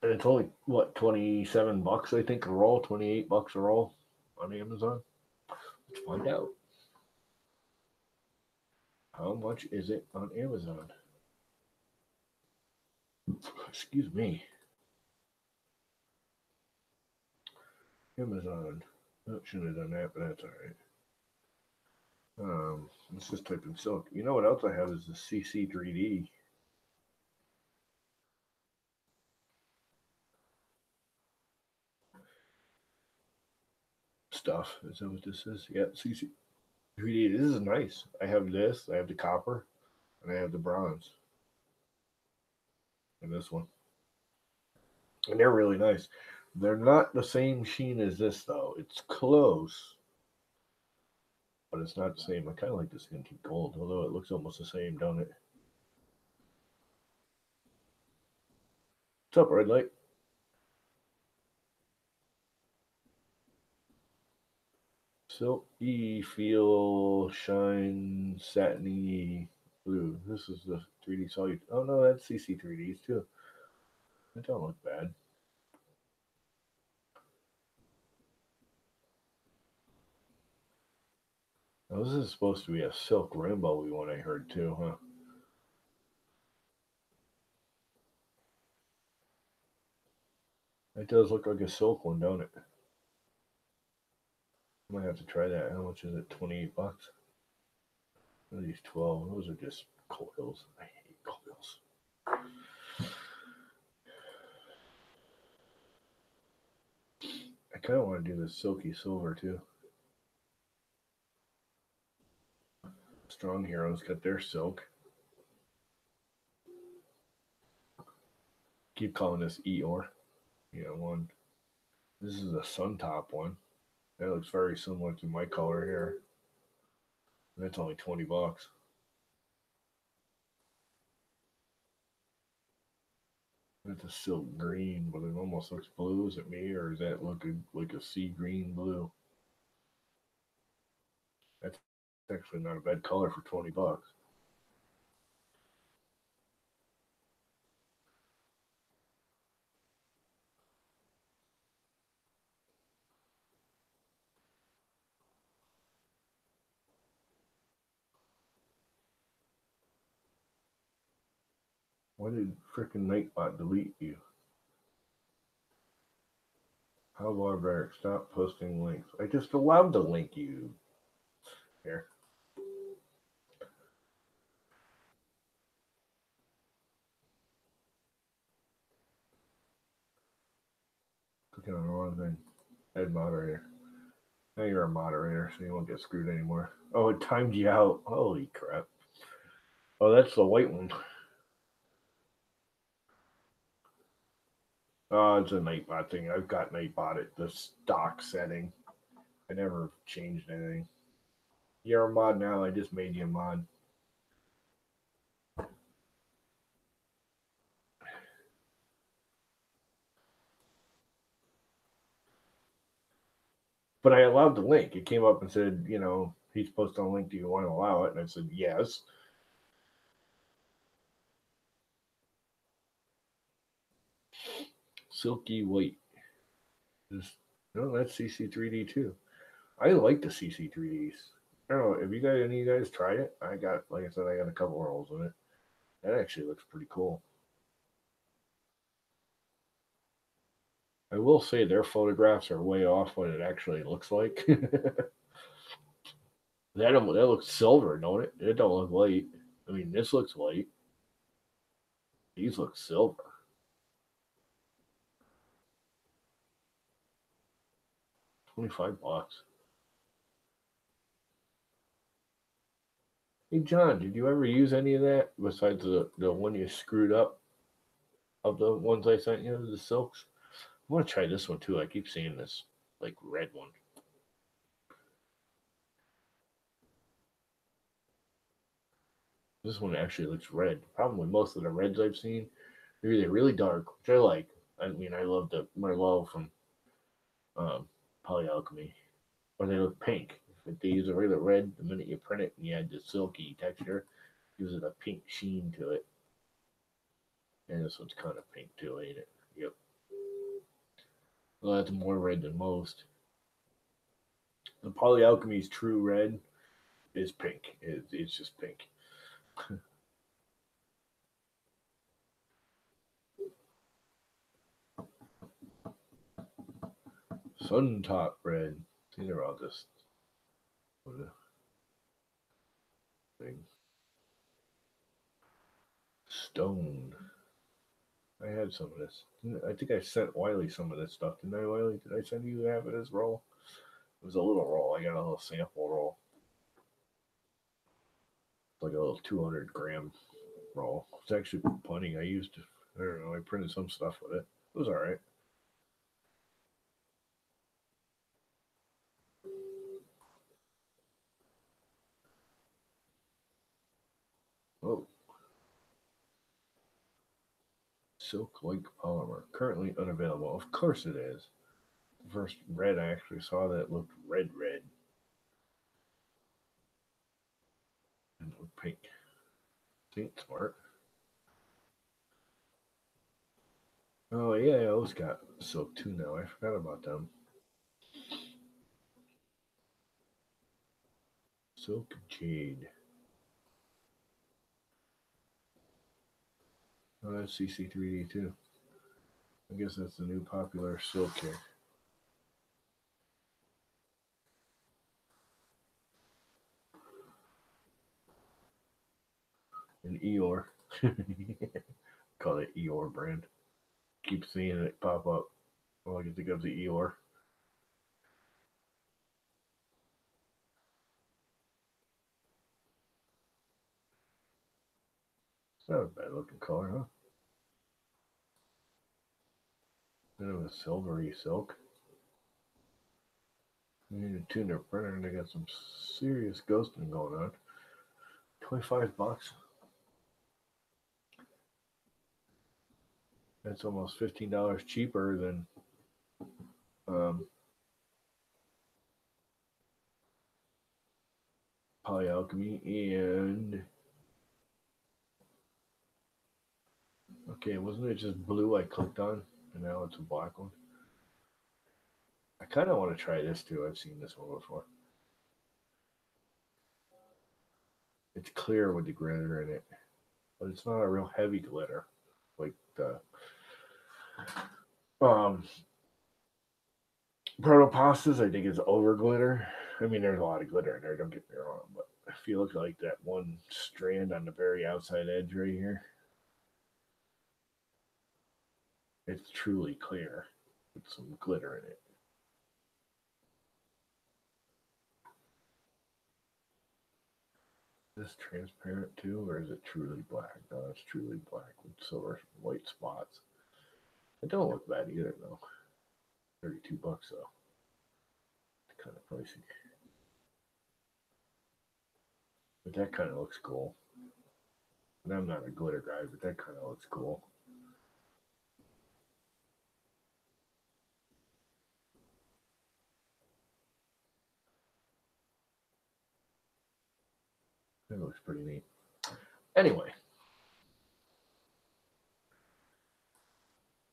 S1: And it's only what, $27 I think a roll, $28 a roll on Amazon. Let's find out. How much is it on Amazon? Excuse me. Amazon. Oh, shouldn't have done that, but that's all right. Let's just type in silk. You know what else I have is the CC3D stuff. Is that what this is? Yeah, CC3D. This is nice. I have this. I have the copper, and I have the bronze, and this one, and they're really nice. They're not the same sheen as this though. It's close, but it's not the same. I kind of like this antique gold, although it looks almost the same, don't it? What's up, red light? Silky feel shine satiny blue. This is the 3D solid. Oh no, that's CC3Ds too. That don't look bad. Now, this is supposed to be a silk rainbow one I heard too, huh? It does look like a silk one, don't it? I might have to try that. How much is it? $28. What are these 12? Those are just coils. I hate coils. I kind of want to do this silky silver too. Strong Heroes got their silk. Keep calling this Eeyore. Yeah, one. This is a sun top one. That looks very similar to my color here. That's only $20. That's a silk green, but it almost looks blue. Is it me, or is that looking like a sea green blue? That's actually not a bad color for $20. Why did frickin' Nightbot delete you? How barbaric! Stop posting links. I just allowed to link you. Here. Clicking on the wrong thing. Add moderator. Now you're a moderator, so you won't get screwed anymore. Oh, it timed you out. Holy crap. Oh, that's the white one. Oh, it's a Nightbot thing. I've got Nightbot at the stock setting. I never changed anything. You're a mod now. I just made you a mod. But I allowed the link. It came up and said, he's posted on a link. Do you want to allow it? And I said, yes. Silky white. No, that's CC3D too. I like the CC3Ds. I don't know. Have you guys, any of you guys tried it? I got, like I said, I got a couple rolls in it. That actually looks pretty cool. I will say their photographs are way off what it actually looks like. that looks silver, don't it? It don't look white. I mean, this looks white. These look silver. $25. Hey John, did you ever use any of that besides the one you screwed up of the ones I sent you, the silks? I want to try this one too. I keep seeing this like red one. This one actually looks red. The problem with most of the reds I've seen, they're either really dark, which I like. I mean, I love the Merlot from um, Polyalchemy, or they look pink. If they use a regular red, the minute you print it and you add the silky texture, gives it a pink sheen to it. And this one's kind of pink too, ain't it? Yep. Well, that's more red than most. The Polyalchemy's true red is pink. It's just pink. Sun top red. These are all just thing. Stone. I had some of this. I think I sent Wiley some of this stuff. Didn't I, Wiley? Did I send you half of this roll? It was a little roll. I got a little sample roll. It's like a little 200-gram roll. It's actually plenty. I don't know, I printed some stuff with it. It was all right. Oh, silk like polymer. Currently unavailable. Of course it is. The first red I actually saw that looked red. And it looked pink. Ain't smart. Oh, yeah, those got silk too now. I forgot about them. Silk Jade. Oh, that's CC3D too. I guess that's the new popular silk here. An Eeyore. Call it Eeyore brand. Keep seeing it pop up. All I can think of is the Eeyore. It's not a bad looking color, huh? Bit of a silvery silk. You need to tune their printer and they got some serious ghosting going on. $25. That's almost $15 cheaper than um, Polyalchemy. And okay, wasn't it just blue I clicked on, and now it's a black one? I kind of want to try this too. I've seen this one before. It's clear with the glitter in it, but it's not a real heavy glitter like the um, Protopastas. I think is over glitter. I mean, there's a lot of glitter in there. Don't get me wrong, but if you look like that one strand on the very outside edge right here, it's truly clear with some glitter in it. Is this transparent too, or is it truly black? No, it's truly black with silver white spots. It don't look bad either though. $32 though. It's kind of pricey. But that kind of looks cool. And I'm not a glitter guy, but that kind of looks cool. That looks pretty neat. Anyway,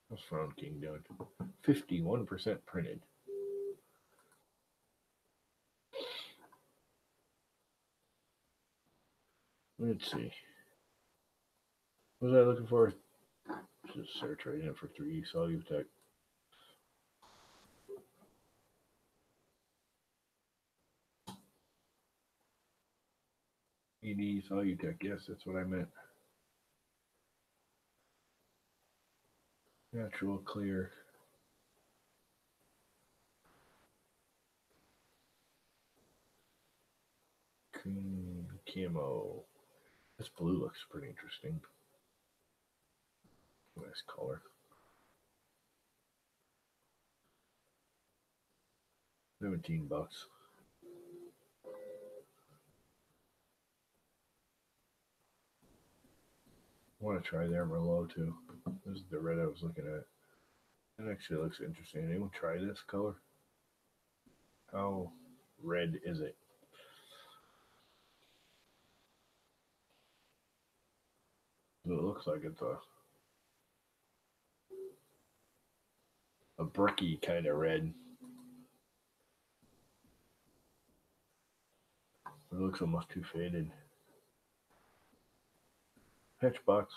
S1: what's Frown King doing? 51% printed. Let's see. What was I looking for? Just search right now for 3D Solutech. ED Solutech, yes, that's what I meant. Natural clear. Camo. This blue looks pretty interesting. Nice color. $17. I want to try their Merlot too. This is the red I was looking at. It actually looks interesting. Anyone try this color? How red is it? It looks like it's a a bricky kind of red. It looks almost too faded. Hatchbox.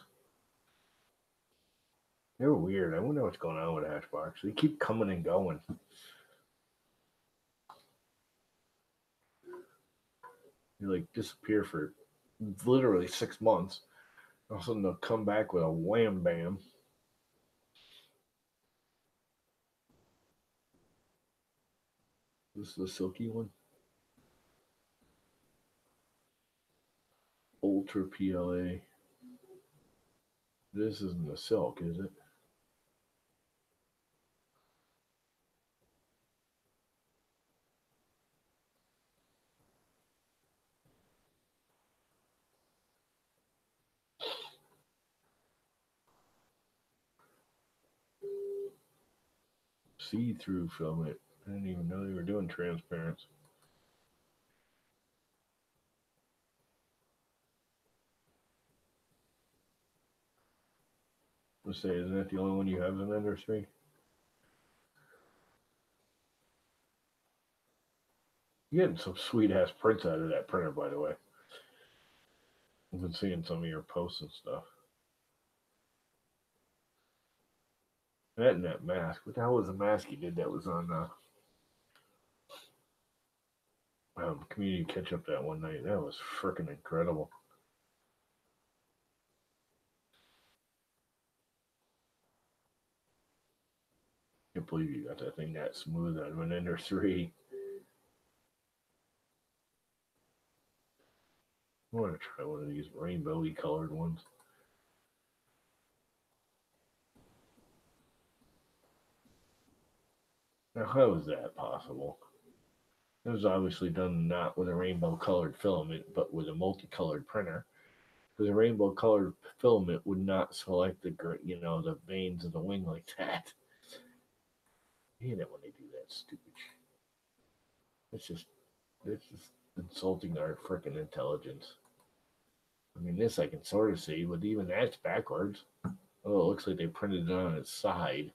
S1: They're weird. I wonder what's going on with Hatchbox. They keep coming and going. They like disappear for literally 6 months. All of a sudden they'll come back with a wham bam. This is the silky one. Ultra PLA. This isn't a silk, is it? See-through filament. I didn't even know they were doing transparent. Let's say, isn't that the only one you have in Ender 3? You're getting some sweet ass prints out of that printer, by the way. I've been seeing some of your posts and stuff. That mask. What the hell was the mask you did that was on community catch up that one night? That was freaking incredible. I can't believe you got that thing that smooth out of an Ender 3. I want to try one of these rainbowy colored ones. Now, how is that possible? It was obviously done not with a rainbow colored filament, but with a multicolored printer. Because a rainbow colored filament would not select the veins of the wing like that. I hate it when they do that stupid shit. It's just insulting our freaking intelligence. I mean, this I can sort of see, but even that's backwards. Oh, it looks like they printed it on its side.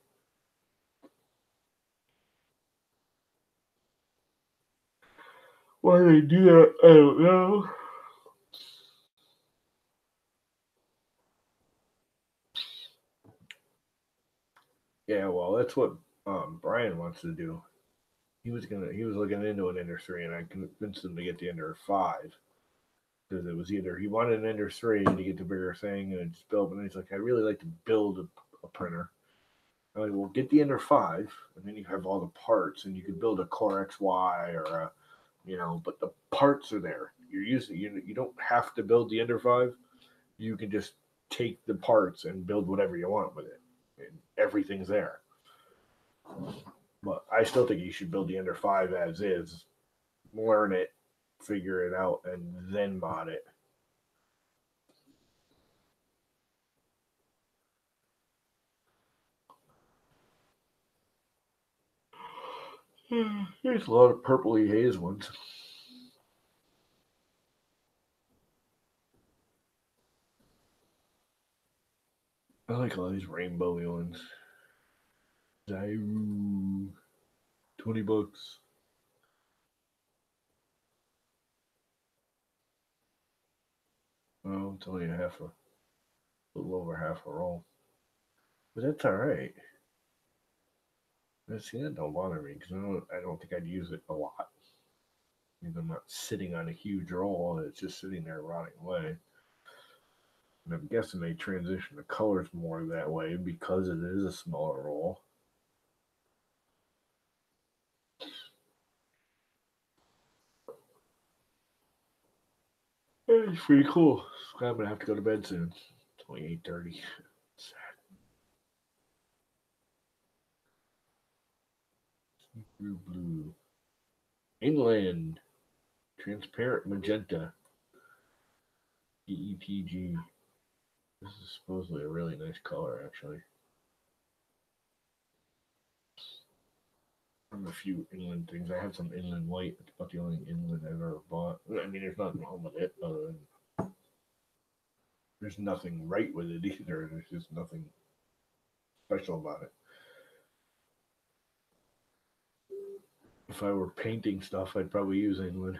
S1: Why they do that, I don't know. Yeah, well, that's what Brian wants to do. He was looking into an Ender 3, and I convinced him to get the Ender 5 because it was either he wanted an Ender 3 to get the bigger thing and just build, but he's like, I really like to build a printer. I'm like, well, get the Ender 5, and then you have all the parts, and you can build a Core XY or a, but the parts are there. You don't have to build the Ender 5. You can just take the parts and build whatever you want with it, and everything's there. But I still think you should build the Ender 5 as is, learn it, figure it out, and then mod it. There's a lot of purpley haze ones. I like all these rainbowy ones. Zairu, $20. Well, it's only a little over half a roll, but that's all right. See, that don't bother me because I don't think I'd use it a lot. Because I'm not sitting on a huge roll; it's just sitting there rotting away. And I'm guessing they transition the colors more that way because it is a smaller roll. It's pretty cool. I'm gonna have to go to bed soon. It's only 8:30. Sad. Blue. Inland. Transparent magenta. EETG. This is supposedly a really nice color, actually. I have a few inland things. I have some inland white. It's about the only inland I've ever bought. I mean, there's nothing wrong with it, other than there's nothing right with it either. There's just nothing special about it. If I were painting stuff, I'd probably use England.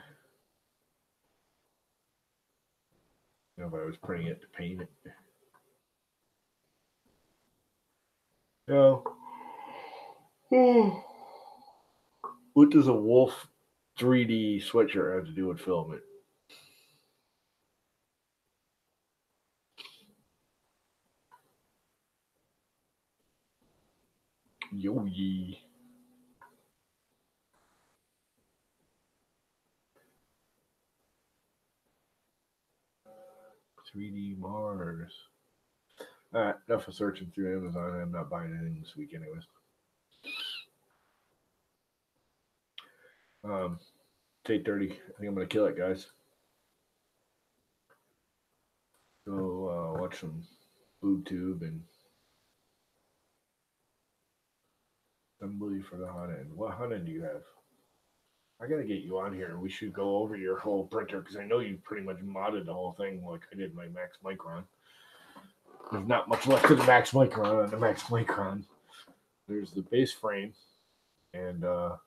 S1: You know, if I was printing it to paint it. No. What does a wolf 3D sweatshirt have to do with filament? Yo ye. 3D Mars. All right, enough of searching through Amazon. I'm not buying anything this week, anyways. It's 8:30. I think I'm gonna kill it, guys. Go watch some BoobTube and assembly for the hot end. What hot end do you have? I gotta get you on here. We should go over your whole printer because I know you pretty much modded the whole thing like I did my Max Micron. There's not much left of the Max Micron on the Max Micron. There's the base frame and the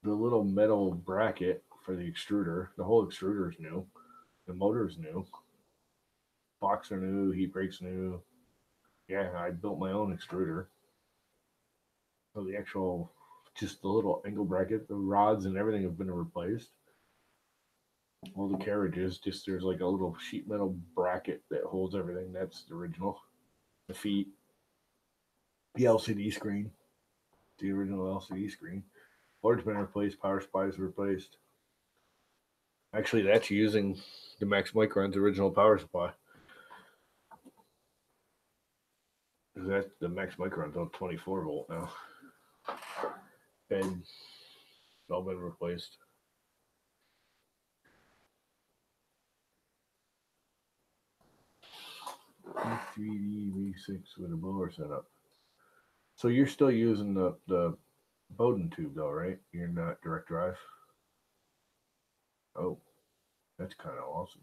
S1: little metal bracket for the extruder. The whole extruder is new. The motor's new. Box are new. Heat brakes new. Yeah, I built my own extruder. So the actual, just the little angle bracket, the rods and everything have been replaced. All the carriages, just there's like a little sheet metal bracket that holds everything. That's the original. The feet, the LCD screen, the original LCD screen. Board's been replaced. Power supply's replaced. Actually, that's using the Max Micron's original power supply. That the Max Micron's on 24 volt now. And it's all been replaced. V3D V6 with a blower setup. So you're still using the Bowden tube though, right? You're not direct drive. Oh, that's kind of awesome.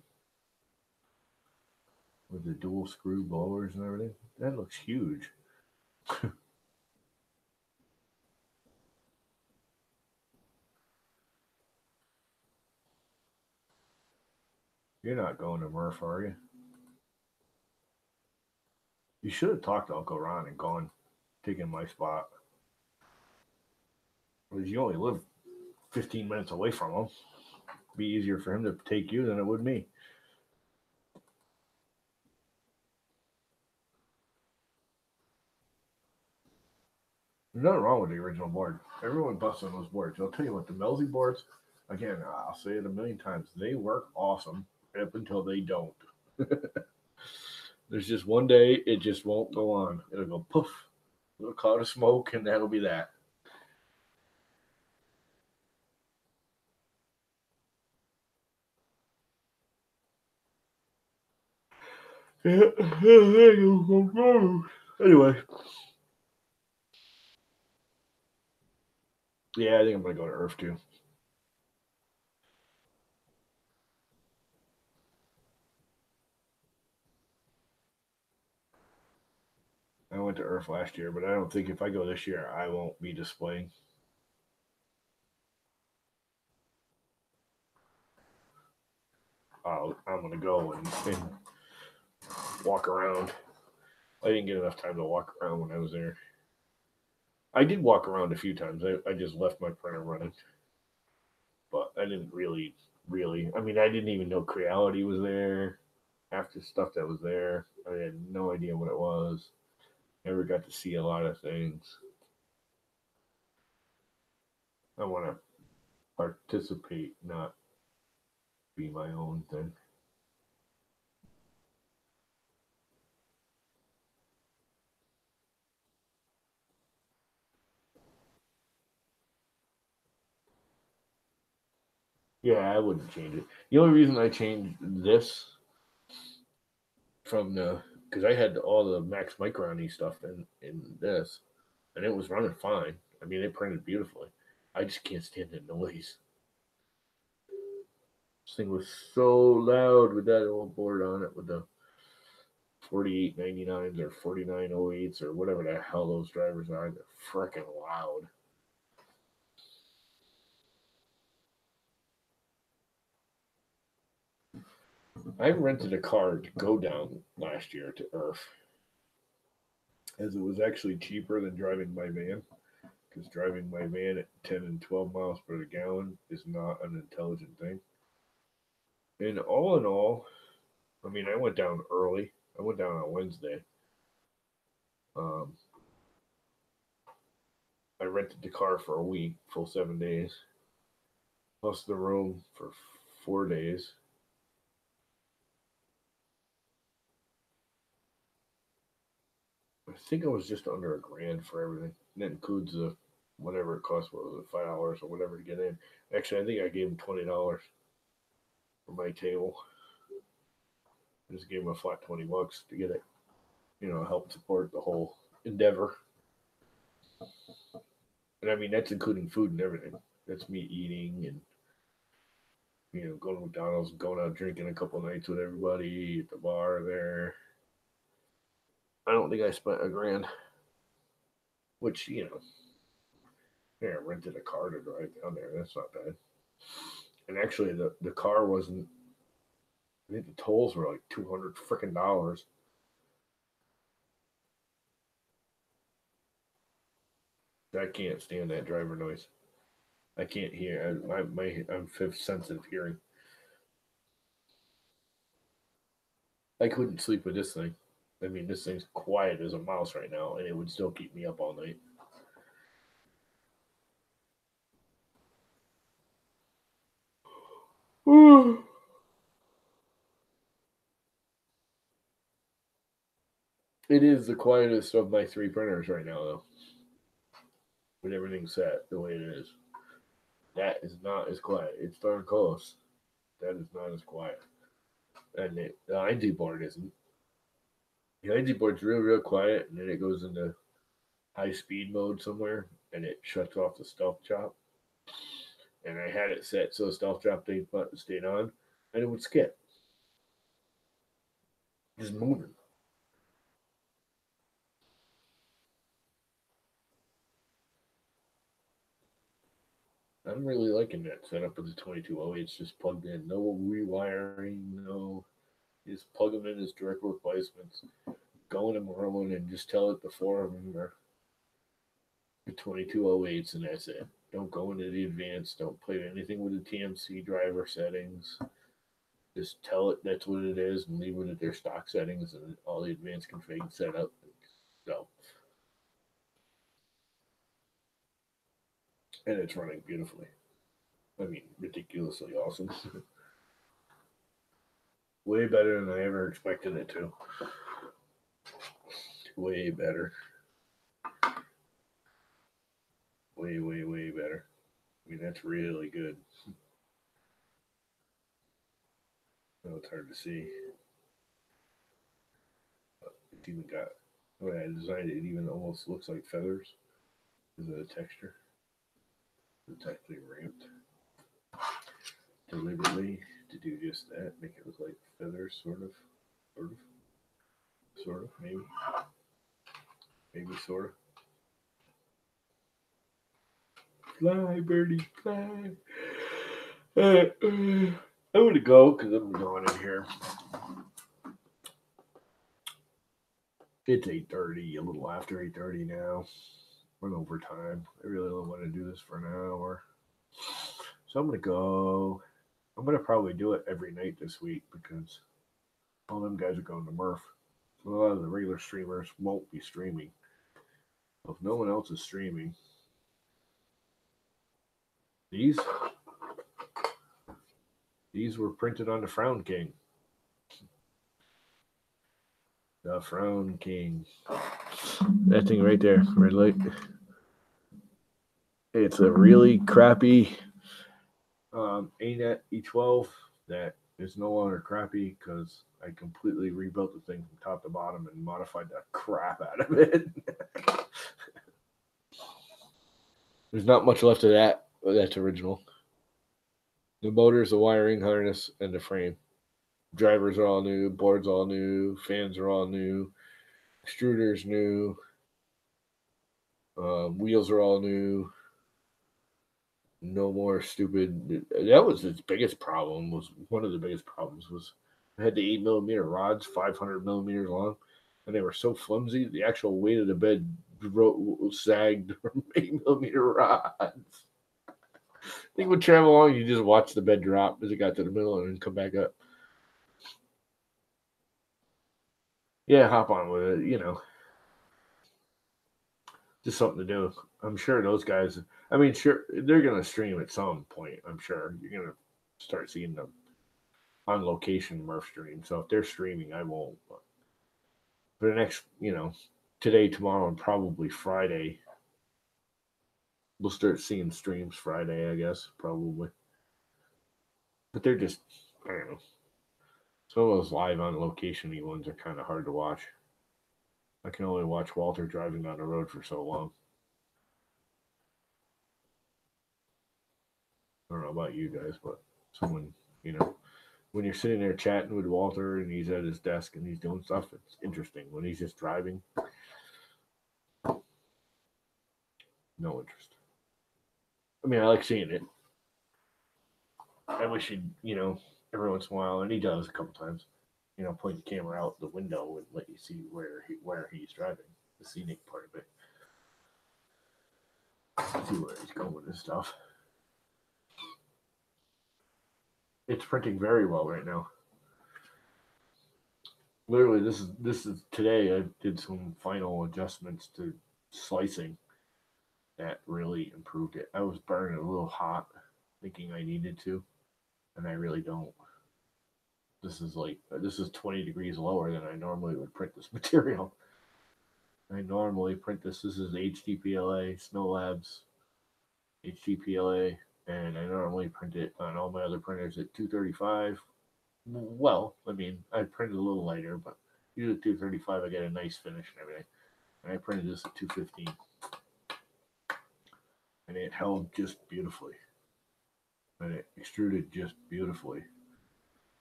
S1: With the dual screw blowers and everything, that looks huge. You're not going to MRRF, are you? You should have talked to Uncle Ron and gone, taking my spot. Because you only live 15 minutes away from him. It'd be easier for him to take you than it would me. There's nothing wrong with the original board. Everyone busts on those boards. I'll tell you what, the Melzy boards, again, I'll say it a million times, they work awesome up until they don't. There's just one day it just won't go on. It'll go poof, a little cloud of smoke, and that'll be that. Anyway. Yeah, I think I'm going to go to Earth too. I went to Earth last year, but I don't think if I go this year, I won't be displaying. I'm going to go and walk around. I didn't get enough time to walk around when I was there. I did walk around a few times. I just left my printer running. But I didn't really. I mean, I didn't even know Creality was there. After stuff that was there, I had no idea what it was. Never got to see a lot of things. I want to participate, not be my own thing. Yeah, I wouldn't change it. The only reason I changed this from the because I had all the Max Micron stuff in this, and it was running fine. I mean, it printed beautifully. I just can't stand the noise. This thing was so loud with that old board on it with the 4899s or 4908s or whatever the hell those drivers are. They're freaking loud. I rented a car to go down last year to Earth, as it was actually cheaper than driving my van. Because driving my van at 10 and 12 miles per gallon is not an intelligent thing. And all in all, I mean, I went down early. I went down on Wednesday. Um, I rented the car for a week, full 7 days, plus the room for 4 days. I think it was just under $1,000 for everything. And that includes the whatever it cost. What was it, $5 or whatever to get in? Actually, I think I gave him $20 for my table. I just gave him a flat $20 to get it. Help support the whole endeavor. And I mean, that's including food and everything. That's me eating and going to McDonald's, going out drinking a couple nights with everybody at the bar there. I don't think I spent $1,000, which yeah, I rented a car to drive down there. That's not bad. And actually, the car wasn't. I think the tolls were like $200 freaking dollars. I can't stand that driver noise. I can't hear. I'm fifth sensitive hearing. I couldn't sleep with this thing. I mean, this thing's quiet as a mouse right now, and it would still keep me up all night. It is the quietest of my 3 printers right now, though. With everything set the way it is. That is not as quiet. It's darn close. That is not as quiet. And the IG board isn't. The IG board's real quiet, and then it goes into high speed mode somewhere, and it shuts off the stealth chop. And I had it set so the stealth chop button stayed on, and it would skip, just moving. I'm really liking that setup with the 2208. It's just plugged in, no rewiring, no. Just plug them in as direct replacements. Go in and rolling, and just tell it the 4 of them are the 2208s, and that's it. Don't go into the advanced. Don't play anything with the TMC driver settings. Just tell it that's what it is and leave it at their stock settings and all the advanced config set up. So, and it's running beautifully. I mean, ridiculously awesome. Way better than I ever expected it to. Way better. Way better. I mean, that's really good. Oh, it's hard to see. It's even got, when I designed it, it even almost looks like feathers because of the texture. It's actually ramped deliberately to do just that, make it look like feathers, sort of, maybe, sort of. Fly, birdie, fly. I'm gonna go because I'm going in here. It's 8:30, a little after 8:30 now. We're in overtime. I really don't want to do this for an hour, so I'm gonna go. I'm gonna probably do it every night this week because all them guys are going to MRRF. So a lot of the regular streamers won't be streaming. So if no one else is streaming, these were printed on the Frown King. The Frown King. That thing right there, red light. It's a really crappy ANET E12 that is no longer crappy because I completely rebuilt the thing from top to bottom and modified the crap out of it. There's not much left of that. That's original. The motors, the wiring harness, and the frame. Drivers are all new, boards all new, fans are all new, extruders new, wheels are all new. No more stupid. That was its biggest problem. Was one of the biggest problems was I had the 8mm rods, 500 millimeters long, and they were so flimsy. The actual weight of the bed sagged from 8mm rods. They would travel along. You just watch the bed drop as it got to the middle and then come back up. Yeah, hop on with it. Just something to do. I'm sure those guys. I mean, sure they're gonna stream at some point. I'm sure you're gonna start seeing them on location Murph stream. So if they're streaming, I won't. But for the next, today, tomorrow, and probably Friday, we'll start seeing streams Friday, I guess, probably. But they're just, I don't know. Some of those live on location ones are kind of hard to watch. I can only watch Walter driving down the road for so long. I don't know about you guys, but someone, when you're sitting there chatting with Walter and he's at his desk and he's doing stuff, it's interesting. When he's just driving, no interest. I mean, I like seeing it. I wish he'd, every once in a while, and he does a couple times, point the camera out the window and let you see where he's driving, the scenic part of it. See where he's going with his stuff. It's printing very well right now. Literally, this is today. I did some final adjustments to slicing that really improved it. I was burning it a little hot, thinking I needed to, and I really don't. This is 20 degrees lower than I normally would print this material. I normally print this. This is HDPLA, Snow Labs, HDPLA, and I normally print it on all my other printers at 235. Well, I mean, I printed a little lighter, but usually 235, I get a nice finish and everything. And I printed this at 215, and it held just beautifully, and it extruded just beautifully,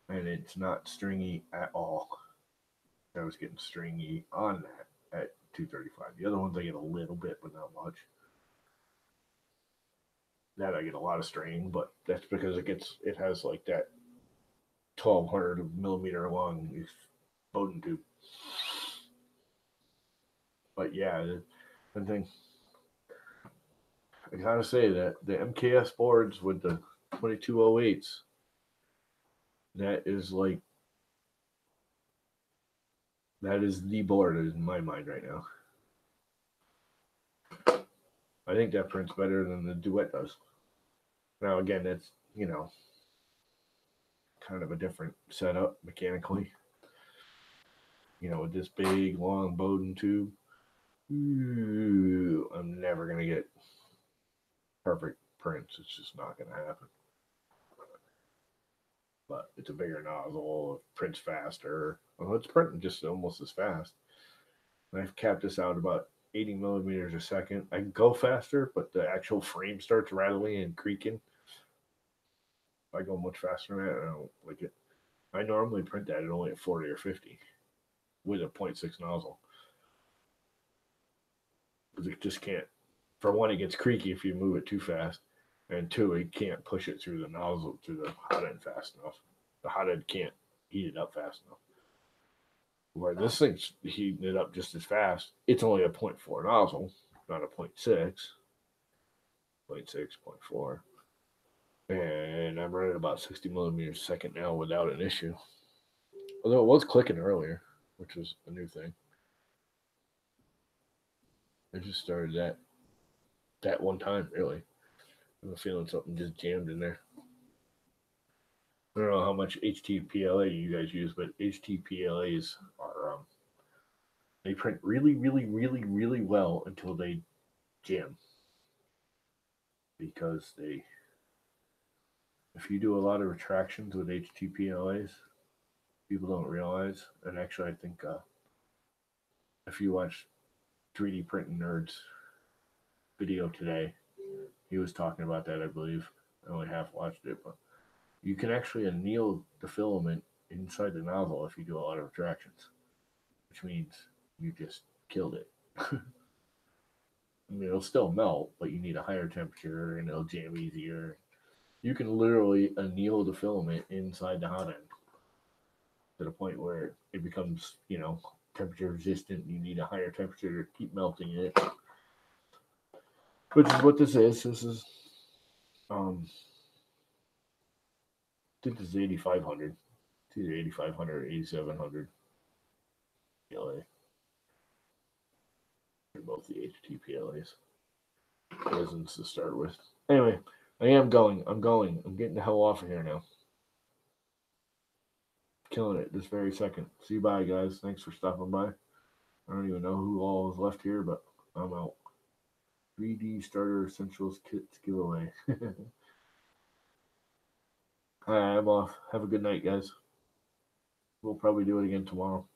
S1: and it's not stringy at all. I was getting stringy on that at 235. The other ones I get a little bit, but not much. That I get a lot of strain, but that's because it has like that 1200 millimeter long Bowden tube. But yeah, the thing I gotta say that the MKS boards with the 2208s, that is the board in my mind right now. I think that prints better than the Duet does. Now again, it's kind of a different setup mechanically. With this big long Bowden tube, I'm never gonna get perfect prints. It's just not gonna happen. But it's a bigger nozzle, it prints faster. Well, it's printing just almost as fast. I've capped this out about 80 millimeters a second. I can go faster, but the actual frame starts rattling and creaking. If I go much faster than that, I don't like it. I normally print that at only at 40 or 50 with a 0.6 nozzle. Because it just can't. For one, it gets creaky if you move it too fast. And two, it can't push it through the nozzle, through the hot end fast enough. The hot end can't heat it up fast enough. Where this thing's heating it up just as fast, it's only a 0.4 nozzle, not a 0.6. 0.6, 0.4. And I'm running about 60 millimeters a second now without an issue. Although it was clicking earlier, which was a new thing. I just started that one time, really. I'm feeling something just jammed in there. I don't know how much HTPLA you guys use, but HTPLAs are they print really, really, really, really well until they jam. Because if you do a lot of retractions with HTPLAs, people don't realize. And actually, I think if you watch 3D Printing Nerds video today, he was talking about that, I believe. I only half watched it, but you can actually anneal the filament inside the nozzle if you do a lot of retractions, which means you just killed it. I mean, it'll still melt, but you need a higher temperature and it'll jam easier. You can literally anneal the filament inside the hot end. to the point where it becomes, temperature resistant. You need a higher temperature to keep melting it, which is what this is. This is, I think this is 8,500. It's either 8,500 or 8,700 PLA. They're both the HT resins to start with. Anyway, I am going. I'm going. I'm getting the hell off of here now. Killing it this very second. See you, bye, guys. Thanks for stopping by. I don't even know who all is left here, but I'm out. 3D Starter Essentials Kits giveaway. All right, I'm off. Have a good night, guys. We'll probably do it again tomorrow.